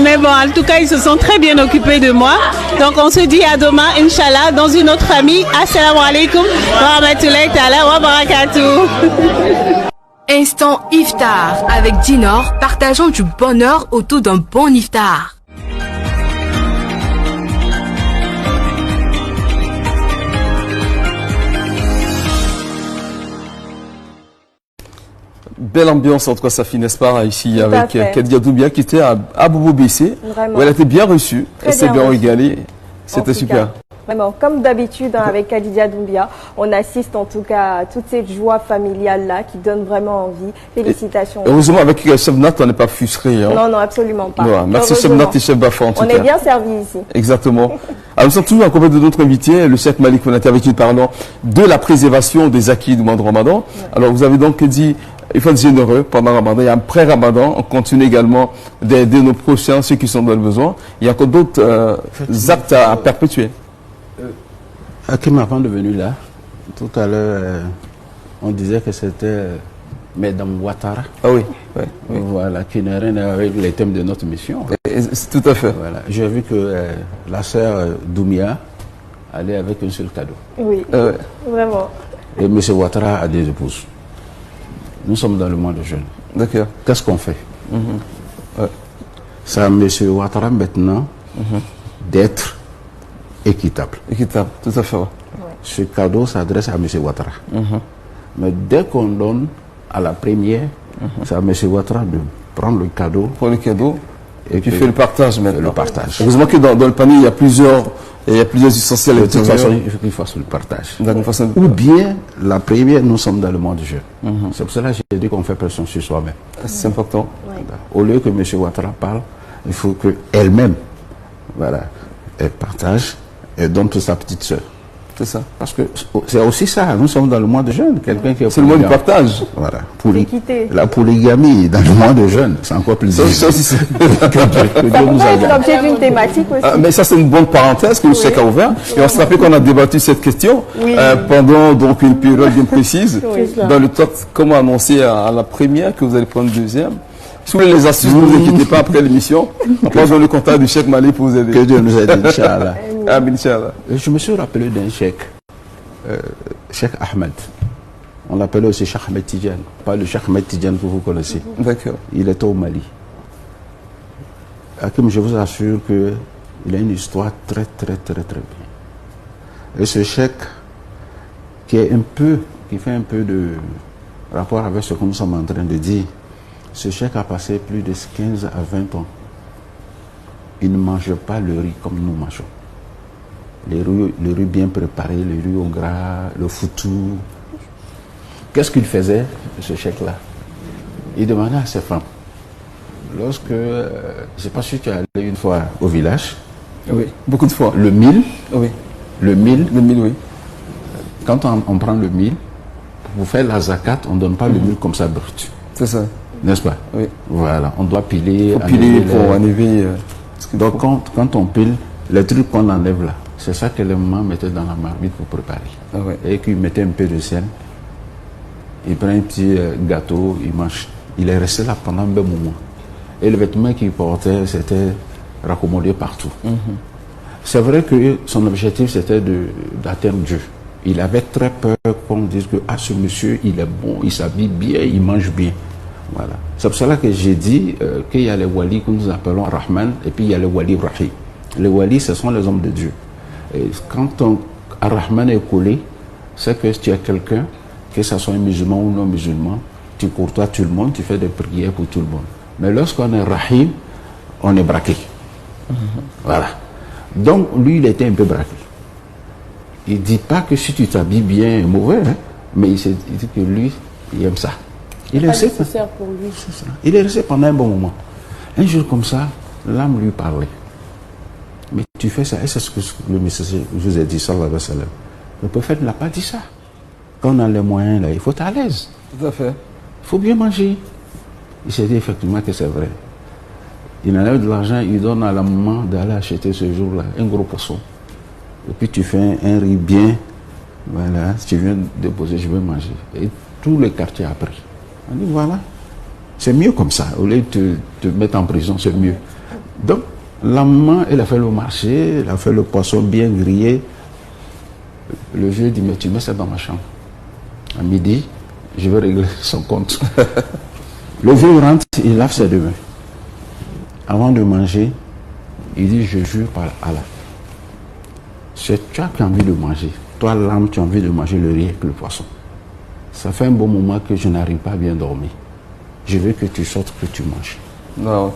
Mais bon, en tout cas, ils se sont très bien occupés de moi. Donc on se dit à demain, Inch'Allah, dans une autre famille. Assalamu alaikum wa rahmatullahi ta'ala wa barakatuh. Instant Iftar avec Dinor, partageons du bonheur autour d'un bon iftar. Belle ambiance, en tout cas, ça finit pas ici Tout avec à fait. Kadia Doumbia qui était à Bobo BC, Vraiment. où elle a été bien reçue, Très elle s'est bien bien reçue. régalée. En C'était tout super. cas, vraiment, comme d'habitude avec Khadija Doumbia, on assiste en tout cas à toute cette joie familiale-là qui donne vraiment envie. Félicitations. Heureusement, avec Chef Nat, on n'est pas frustré. Hein. Non, non, absolument pas. Ouais, merci Chef Heureusement. Nat et Chef Bafa en tout On cas. est bien servis ici. Exactement. Alors, nous sommes toujours en compagnie de notre invité, le Cheikh Malik Konaté, avec qui nous parlons de la préservation des acquis du mois de Ramadan. Alors, vous avez donc dit, il faut être généreux pendant Ramadan. Il y a un pré-Ramadan. On continue également d'aider nos prochains, ceux qui sont dans le besoin. Il y a encore d'autres actes à perpétuer. Hakim, avant de venir là, tout à l'heure, on disait que c'était Mesdames Ouattara. Ah oui, oui, oui. Voilà, qui n'a rien à voir avec les thèmes de notre mission. Tout à fait. Voilà. J'ai vu que la sœur Doumia allait avec un seul cadeau. Oui, vraiment. Et M. Ouattara a des épouses. Nous sommes dans le mois de jeûne. D'accord. Qu'est-ce qu'on fait C'est à M. Ouattara maintenant d'être équitable. Équitable, tout à fait. Ce cadeau s'adresse à M. Ouattara. Mais dès qu'on donne à la première, c'est à M. Ouattara de prendre le cadeau. Pour le cadeau. Et puis fait le partage maintenant. Le partage. Heureusement que dans le panier, il y a plusieurs essentiels. De toute façon, il faut qu'il fasse le partage. Façon... Ou bien, la première, nous sommes dans le mois de jeûne. C'est pour cela que j'ai dit qu'on fait pression sur soi-même. C'est important. Au lieu que M. Ouattara parle, il faut qu'elle-même, voilà, elle partage et donne pour sa petite soeur. C'est ça. Parce que c'est aussi ça, nous sommes dans le mois de jeûne. Quelqu'un qui c'est le mois du partage. Voilà. La polygamie dans le mois de jeûne, c'est encore plus difficile. Que Dieu nous aide. C'est l'objet d'une thématique aussi. Mais ça, c'est une bonne parenthèse que le Cheikh a ouvert. Et on se rappelle qu'on a débattu cette question pendant donc une période bien précise. Dans le temps, comment annoncer à la première que vous allez prendre deuxième. Si vous voulez les astuces, ne vous inquiétez pas après l'émission. On passe dans le contact du Cheikh Malik pour vous aider. Que Dieu nous aide, Inch'Allah. Inch'Allah. Je me suis rappelé d'un cheikh, Cheikh Ahmed. On l'appelait aussi Cheikh Ahmed Tidjan. Pas le Cheikh Ahmed Tidjan que vous connaissez. D'accord. Il était au Mali. Hakim, je vous assure qu'il a une histoire très, très, très, très bien. Et ce cheikh, qui fait un peu de rapport avec ce que nous sommes en train de dire, ce cheikh a passé plus de 15 à 20 ans. Il ne mange pas le riz comme nous mangeons. Le riz bien préparé, le riz au gras, le foutou. Qu'est-ce qu'il faisait, ce cheikh-là? Il demandait à ses femmes. Lorsque, je ne sais pas si tu es allé une fois au village. Oui, beaucoup de fois. Le mil. Oui. Le mil, oui. Quand on prend le mil, pour faire la zakat, on ne donne pas le mil comme ça brut. C'est ça. N'est-ce pas? Oui. Voilà, on doit piler. Il faut piler pour enlever. Donc quand on pile, les trucs qu'on enlève là, c'est ça que les mamans mettaient dans la marmite pour préparer. Ah ouais. Et qu'ils mettaient un peu de sel. Il prend un petit gâteau, il mange. Il est resté là pendant un bon moment. Et le vêtement qu'il portait, c'était raccommodé partout. C'est vrai que son objectif, c'était d'atteindre Dieu. Il avait très peur qu'on dise que ce monsieur, il est bon, il s'habille bien, il mange bien. Voilà. C'est pour cela que j'ai dit qu'il y a les walis que nous appelons Rahman et puis il y a les walis Rahim. Les walis, ce sont les hommes de Dieu. Et quand Rahman est collé, c'est que tu as quelqu'un, que ce soit un musulman ou non musulman, tu courtoies tout le monde, tu fais des prières pour tout le monde. Mais lorsqu'on est Rahim, on est braqué. Voilà. Donc lui, il était un peu braqué. Il ne dit pas que si tu t'habilles bien, mauvais, hein, mais il dit que lui, il aime ça. Il est resté pour lui. Il est resté pendant un bon moment. Un jour comme ça, l'âme lui parlait. Mais tu fais ça, et c'est ce que le messager vous a dit, sallallahu alayhi wa sallam. Le prophète ne l'a pas dit ça. Quand on a les moyens, là, il faut être à l'aise. Tout à fait. Il faut bien manger. Il s'est dit effectivement que c'est vrai. Il enlève de l'argent, il donne à la maman d'aller acheter ce jour-là un gros poisson. Et puis tu fais un riz bien. Voilà, si tu viens déposer, je vais manger. Et tout le quartier a pris. On dit voilà, c'est mieux comme ça. Au lieu de te mettre en prison, c'est mieux. Donc, la maman, elle a fait le marché, elle a fait le poisson bien grillé. Le vieux dit, mais tu mets ça dans ma chambre. À midi, je vais régler son compte. Le vieux rentre, il lave ses deux mains. Avant de manger, il dit, je jure par Allah. C'est toi qui as envie de manger. Toi, l'âme, tu as envie de manger le riz avec le poisson. Ça fait un bon moment que je n'arrive pas à bien dormir. je veux que tu sortes, que tu manges. Non.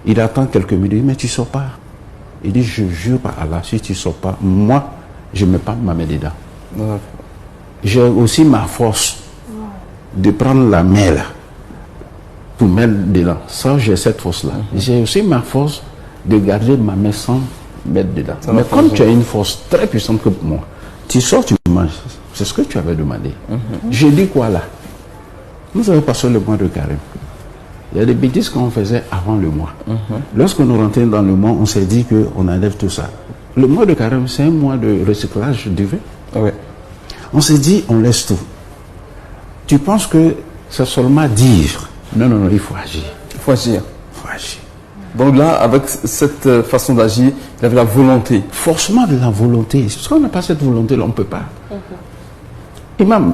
Il attend quelques minutes, mais tu ne sors pas. Il dit, je jure par Allah, si tu ne sors pas, moi, je ne mets pas ma main dedans. Non. J'ai aussi ma force de prendre la main là, pour mettre dedans. Ça, j'ai cette force-là. J'ai aussi ma force de garder ma main sans mettre dedans. Mais comme tu as une force très puissante que moi, tu sors, tu manges. C'est ce que tu avais demandé. J'ai dit quoi là? Nous avons passé le mois de carême. Il y a des bêtises qu'on faisait avant le mois. Lorsque nous rentrions dans le mois, on s'est dit qu'on enlève tout ça. Le mois de carême, c'est un mois de recyclage du vin. On s'est dit, on laisse tout. Tu penses que c'est seulement dire? Non, il faut agir. Il faut agir. Donc là, avec cette façon d'agir, il y avait la volonté. Forcément de la volonté. Si on n'a pas cette volonté-là, on ne peut pas. Imam,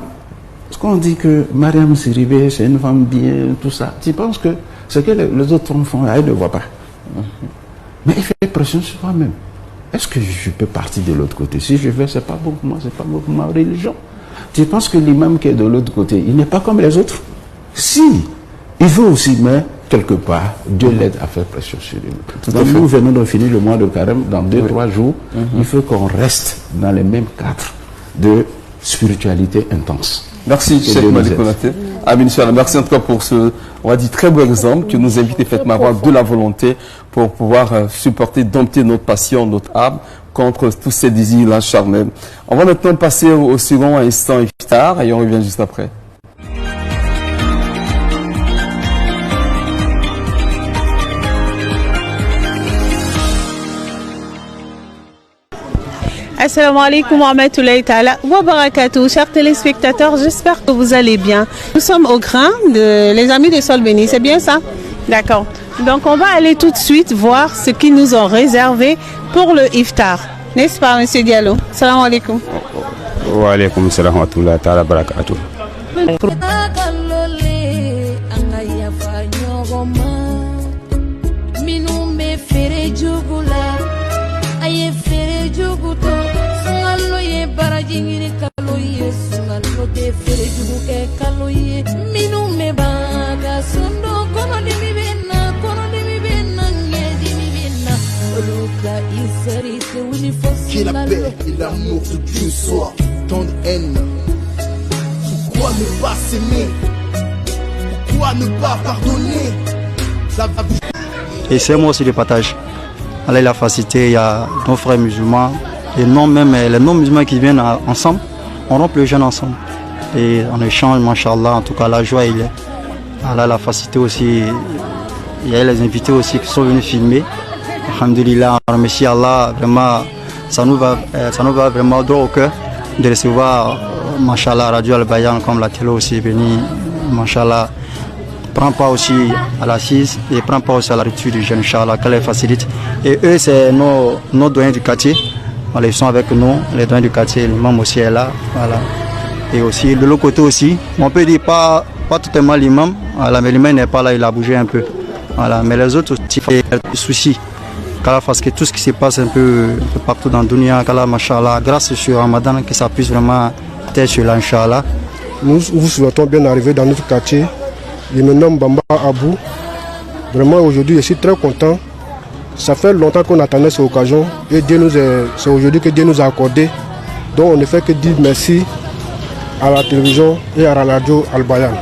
est-ce qu'on dit que Mariam Siribé, c'est une femme bien, tout ça? Tu penses que ce que les autres femmes font, elle ne voit pas. Mais il fait pression sur toi-même. Est-ce que je peux partir de l'autre côté? Si je vais, c'est pas bon pour moi, c'est pas bon pour ma religion. Tu penses que l'imam qui est de l'autre côté, il n'est pas comme les autres? Si, il veut aussi, mais quelque part, Dieu l'aide à faire pression sur lui. Donc nous venons de finir le mois de carême, dans 2-3 jours, il faut qu'on reste dans les mêmes cadres de spiritualité intense. Merci, Cheikh Malik Konaté. Amin Inch'Allah, merci en tout cas pour ce, on va dire, très beau exemple que nous invite effectivement à avoir de la volonté pour pouvoir supporter, dompter notre passion, notre âme contre tous ces désirs-là charnels. On va maintenant passer au second instant iftar et on revient juste après. Assalamu alaikum wa rahmatullahi ta'ala wa barakatuh. Chers téléspectateurs, j'espère que vous allez bien. Nous sommes au grain de les amis de Sol Béni, c'est bien ça? D'accord. Donc on va aller tout de suite voir ce qu'ils nous ont réservé pour le iftar. N'est-ce pas, monsieur Diallo? Assalamu alaikum. Wa alaikum salam wa rahmatullahi ta'ala barakatuh. Que la paix et l'amour de Dieu soient dans la haine. Pourquoi ne pas s'aimer? Pourquoi ne pas pardonner? Et c'est moi aussi le partage. Allez, la facilité, il y a nos frères musulmans et non même les non-musulmans qui viennent ensemble, on rompt le jeûne ensemble. Et on échange, machallah, en tout cas la joie il est. Voilà, la facilité aussi, il y a les invités aussi qui sont venus filmer. Alhamdulillah, on remercie Allah, vraiment, ça nous va vraiment droit au cœur de recevoir, machallah, Radio Al-Bayan, comme la télé aussi est venue, machallah. Prend pas aussi à l'assise et prend pas aussi à la rupture du jeune, Inch'Allah, qu'elle les facilite. Et eux, c'est nos doyens du quartier. Voilà, ils sont avec nous, les doyens du quartier, l'imam aussi est là. Voilà. Et aussi, de l'autre côté aussi, on peut dire pas totalement l'imam, voilà, mais l'imam n'est pas là, il a bougé un peu. Voilà, mais les autres aussi, il y a des soucis. Parce que tout ce qui se passe un peu partout dans le dunya, machallah, grâce sur Ramadan, que ça puisse vraiment être sur l'Inch'Allah. Nous vous souhaitons bien arriver dans notre quartier. Je me nomme Bamba Abou. Vraiment aujourd'hui je suis très content. Ça fait longtemps qu'on attendait cette occasion et c'est aujourd'hui que Dieu nous a accordé. Donc on ne fait que dire merci à la télévision et à la radio Al-Bayan.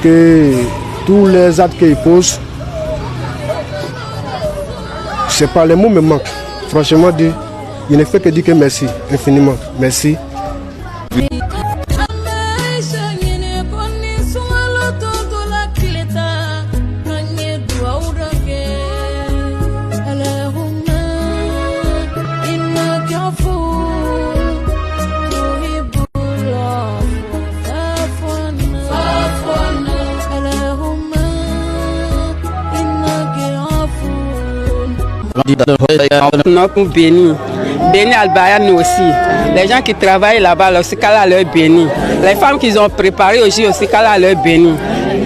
Que tous les actes qu'ils posent, c'est pas les mots me manquent. Franchement, il ne fait que dire que merci, infiniment. Merci. Notre béni Al-Bayan aussi. Les gens qui travaillent là-bas, aussi qu'Allah leur béni. Les femmes qu'ils ont préparées aussi qu'Allah leur béni.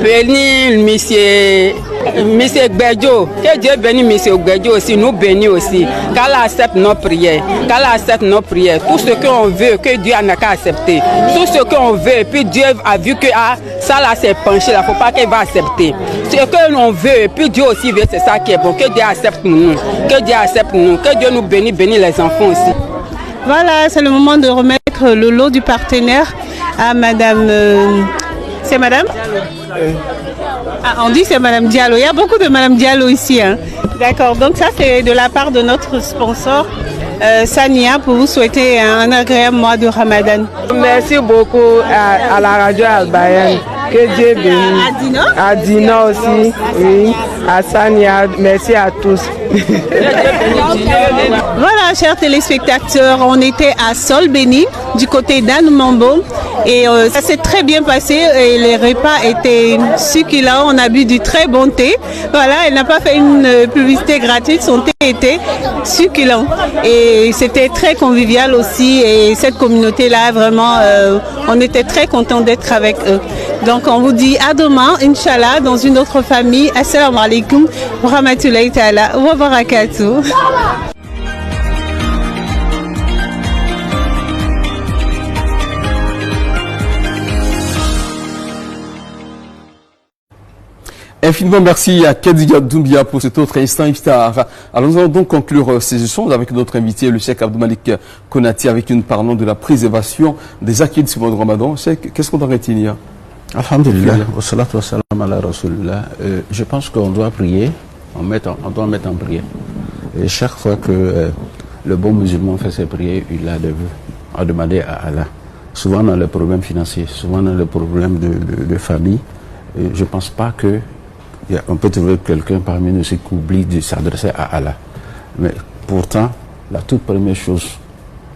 Béni monsieur M. Gbedjo, que Dieu bénisse M. Gbedjo aussi, nous bénit aussi. Qu'Allah accepte nos prières. Qu'Allah accepte nos prières. Tout ce qu'on veut, que Dieu n'a qu'à accepter. Tout ce qu'on veut, puis Dieu a vu que ça là s'est penché, il ne faut pas qu'il va accepter. Ce que l'on veut, puis Dieu aussi veut, c'est ça qui est bon. Que Dieu accepte nous. Que Dieu accepte nous. Que Dieu nous bénisse, bénisse les enfants aussi. Voilà, c'est le moment de remettre le lot du partenaire à Madame... c'est Madame on dit que c'est Madame Diallo. Il y a beaucoup de Madame Diallo ici. Hein. D'accord, donc ça c'est de la part de notre sponsor Sania pour vous souhaiter un agréable mois de Ramadan. Merci beaucoup à la radio Al-Bayan. Que Dieu bénisse. À Dina aussi, oui. À Sania, merci à tous. Voilà, chers téléspectateurs, on était à Sol Béni, du côté d'Anne Mambo. Et ça s'est très bien passé et les repas étaient succulents. On a bu du très bon thé. Voilà, elle n'a pas fait une publicité gratuite. Son thé était succulent. Et c'était très convivial aussi. Et cette communauté-là, vraiment, on était très contents d'être avec eux. Donc on vous dit à demain, Inch'Allah, dans une autre famille. Assalamu alaikum wa rahmatullahi ta'ala wa barakatuh. Infiniment merci à Kadiga Doumbia pour cet autre instant iftar. Alors nous allons donc conclure ces échanges avec notre invité, le Cheikh Abdou Malik Konati, avec une parlant de la préservation des acquis de ce mois de Ramadan. Cheikh, qu'est-ce qu'on doit retenir? Alhamdulillah, wa salatu wa salam ala rasulillah. Je pense qu'on doit prier, on doit mettre en prière. Et chaque fois que le bon musulman fait ses prières, il a demandé à Allah. Souvent dans les problèmes financiers, souvent dans les problèmes de famille, je ne pense pas qu'on peut trouver quelqu'un parmi nous qui oublie de s'adresser à Allah. Mais pourtant, la toute première chose,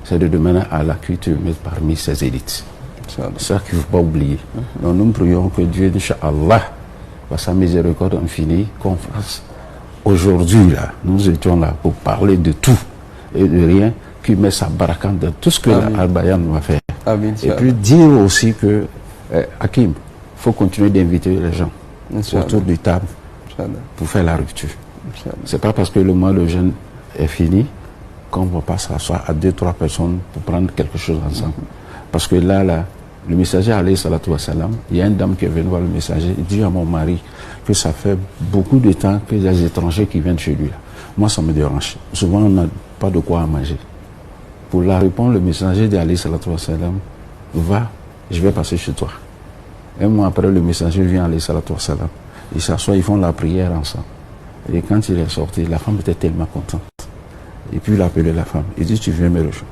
c'est de demander à Allah qu'il te mette parmi ses élites. C'est ça qu'il ne faut pas oublier. Donc nous prions que Dieu, Inch'Allah, par sa miséricorde infinie, qu'on fasse aujourd'hui là. Nous étions là pour parler de tout et de rien, qui met sa barakante dans tout ce que Al-Bayan va faire. Amin. Et puis dire aussi que, Hakim, il faut continuer d'inviter les gens autour du table pour faire la rupture. C'est pas parce que le mois de jeûne est fini qu'on ne va pas s'asseoir à 2-3 personnes pour prendre quelque chose ensemble. Parce que là, le messager alayhi salatu wa salam, il y a une dame qui est venue voir le messager, il dit à mon mari que ça fait beaucoup de temps qu'il y a des étrangers qui viennent chez lui. Là. Moi, ça me dérange. Souvent, on n'a pas de quoi à manger. Pour la répondre, le messager dit alayhi salatu wa salam, va, je vais passer chez toi. Un mois après, le messager vient alayhi salatu wa salam. Ils s'assoient, ils font la prière ensemble. Et quand il est sorti, la femme était tellement contente. Et puis il a appelé la femme. Il dit, tu viens me rejoindre.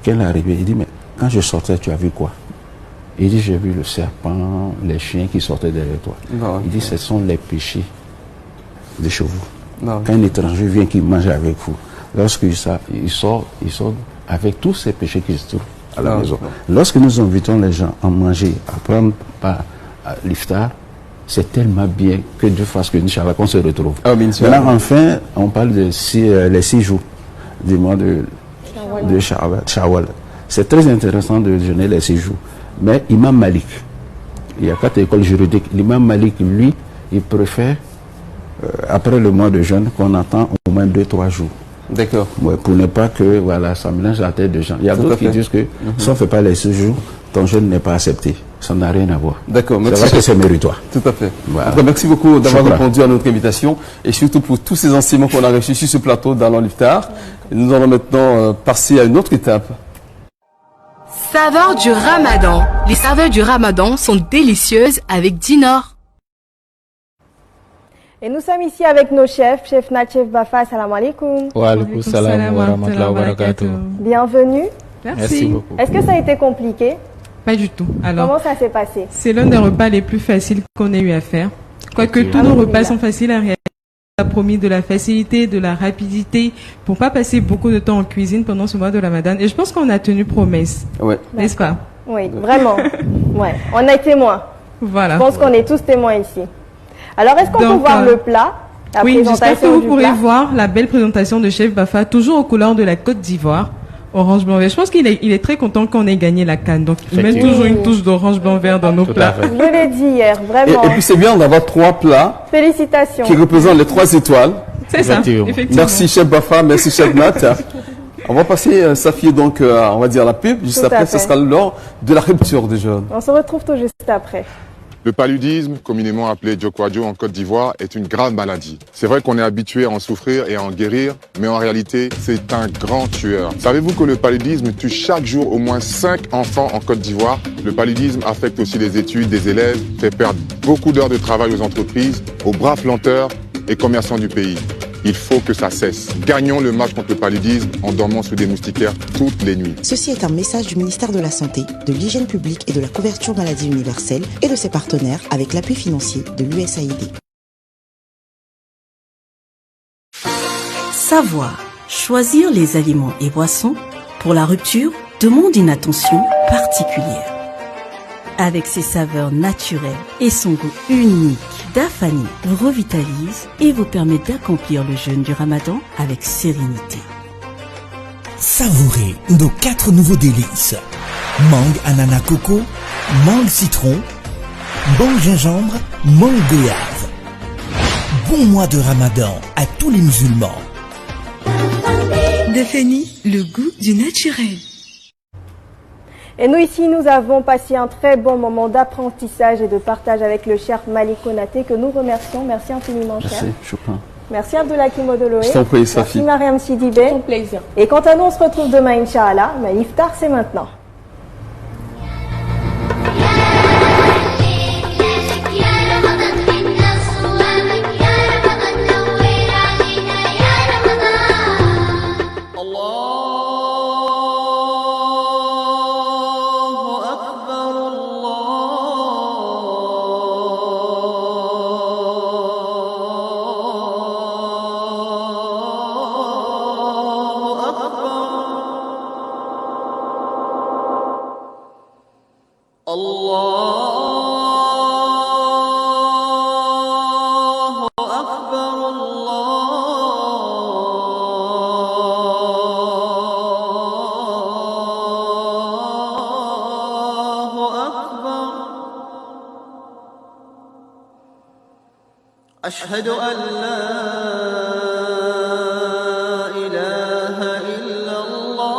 Quand elle est arrivée, il dit, mais quand je sortais, tu as vu quoi? Il dit, j'ai vu le serpent, les chiens qui sortaient derrière toi. Non, il dit, ce sont les péchés des chevaux. Non. Quand un étranger vient qui mange avec vous, lorsqu'il sort avec tous ces péchés qui se trouvent à la maison. Lorsque nous invitons les gens à manger, à prendre l'iftar, c'est tellement bien que Dieu fasse que, Inch'Allah, qu'on se retrouve. Maintenant, enfin, on parle de les 6 jours du mois de Shawwal. C'est très intéressant de jeûner les 6 jours. Mais Imam Malik, il y a 4 écoles juridiques. L'Imam Malik, lui, il préfère, après le mois de jeûne, qu'on attend au moins 2-3 jours. D'accord. Ouais, pour ne pas que ça mélange la tête des gens. Il y a d'autres qui disent que si on ne fait pas les 6 jours, ton jeûne n'est pas accepté. Ça n'a rien à voir. D'accord. C'est vrai que c'est méritoire. Tout à fait. Voilà. Merci beaucoup d'avoir répondu à notre invitation et surtout pour tous ces enseignements qu'on a reçus sur ce plateau dans l'iftar. Nous allons maintenant passer à une autre étape. Saveurs du Ramadan. Les saveurs du Ramadan sont délicieuses avec Dinor. Et nous sommes ici avec nos chefs, chef Nat, chef Bafa, salam alaikum. Wa alaikum salam wa rahmatullahi wa barakatuh. Bienvenue. Merci beaucoup. Est-ce que ça a été compliqué? Pas du tout. Alors, comment ça s'est passé? C'est l'un des repas les plus faciles qu'on ait eu à faire. Quoique tous nos repas sont faciles à réaliser. On a promis de la facilité, de la rapidité, pour pas passer beaucoup de temps en cuisine pendant ce mois de Ramadan. Et je pense qu'on a tenu promesse. Ouais. N'est-ce pas? Oui, vraiment. Ouais. On est témoins. Voilà. Je pense qu'on est tous témoins ici. Alors, est-ce qu'on peut voir le plat? Oui, j'espère que vous pourrez voir la belle présentation de chef Bafa, toujours aux couleurs de la Côte d'Ivoire. orange, blanc, vert. Je pense qu'il est très content qu'on ait gagné la CAN. Donc, il met toujours une touche d'orange, blanc, vert dans nos plats. Je l'ai dit hier, vraiment. Et puis c'est bien d'avoir 3 plats Félicitations. qui représentent les 3 étoiles. C'est ça, effectivement. Merci chef Bafa, merci chef Nat. On va passer, Safi, donc, on va dire la pub. Juste après, ce sera l'heure de la rupture des jeunes. On se retrouve tout juste après. Le paludisme, communément appelé Djokwadjo en Côte d'Ivoire, est une grave maladie. C'est vrai qu'on est habitué à en souffrir et à en guérir, mais en réalité, c'est un grand tueur. Savez-vous que le paludisme tue chaque jour au moins 5 enfants en Côte d'Ivoire? Le paludisme affecte aussi les études des élèves, fait perdre beaucoup d'heures de travail aux entreprises, aux braves planteurs et commerçants du pays. Il faut que ça cesse. Gagnons le match contre le paludisme en dormant sous des moustiquaires toutes les nuits. Ceci est un message du ministère de la Santé, de l'Hygiène publique et de la couverture maladie universelle et de ses partenaires avec l'appui financier de l'USAID. Savoir choisir les aliments et boissons pour la rupture demande une attention particulière. Avec ses saveurs naturelles et son goût unique, Dafani vous revitalise et vous permet d'accomplir le jeûne du Ramadan avec sérénité. Savourez nos 4 nouveaux délices. Mangue ananas coco, mangue citron, mangue gingembre, mangue goyave. Bon mois de Ramadan à tous les musulmans. Dafani, le goût du naturel. Et nous ici, nous avons passé un très bon moment d'apprentissage et de partage avec le cher Malik Konaté que nous remercions. Merci infiniment, cher. Merci, Chopin. Merci Abdoulaye Modoloé. Je t'en prie, Safi. Merci Mariam Sidibé. Mon plaisir. Et quant à nous, on se retrouve demain, Inch'Allah. Mais l'iftar, c'est maintenant. أشهد أن لا إله إلا الله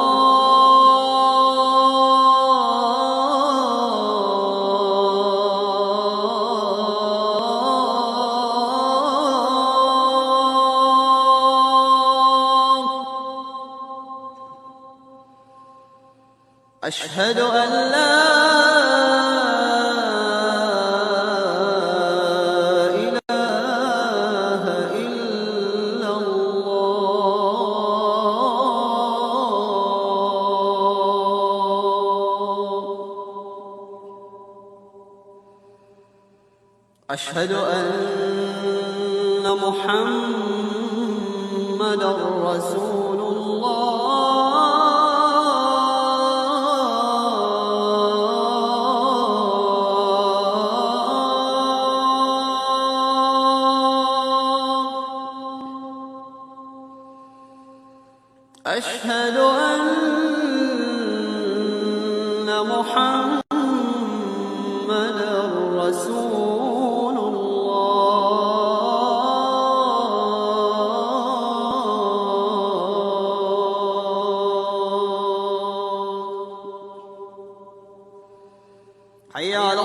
أشهد أن لا أشهد أن محمدًا رسول الله أشهد أن محمدًا رسول حي على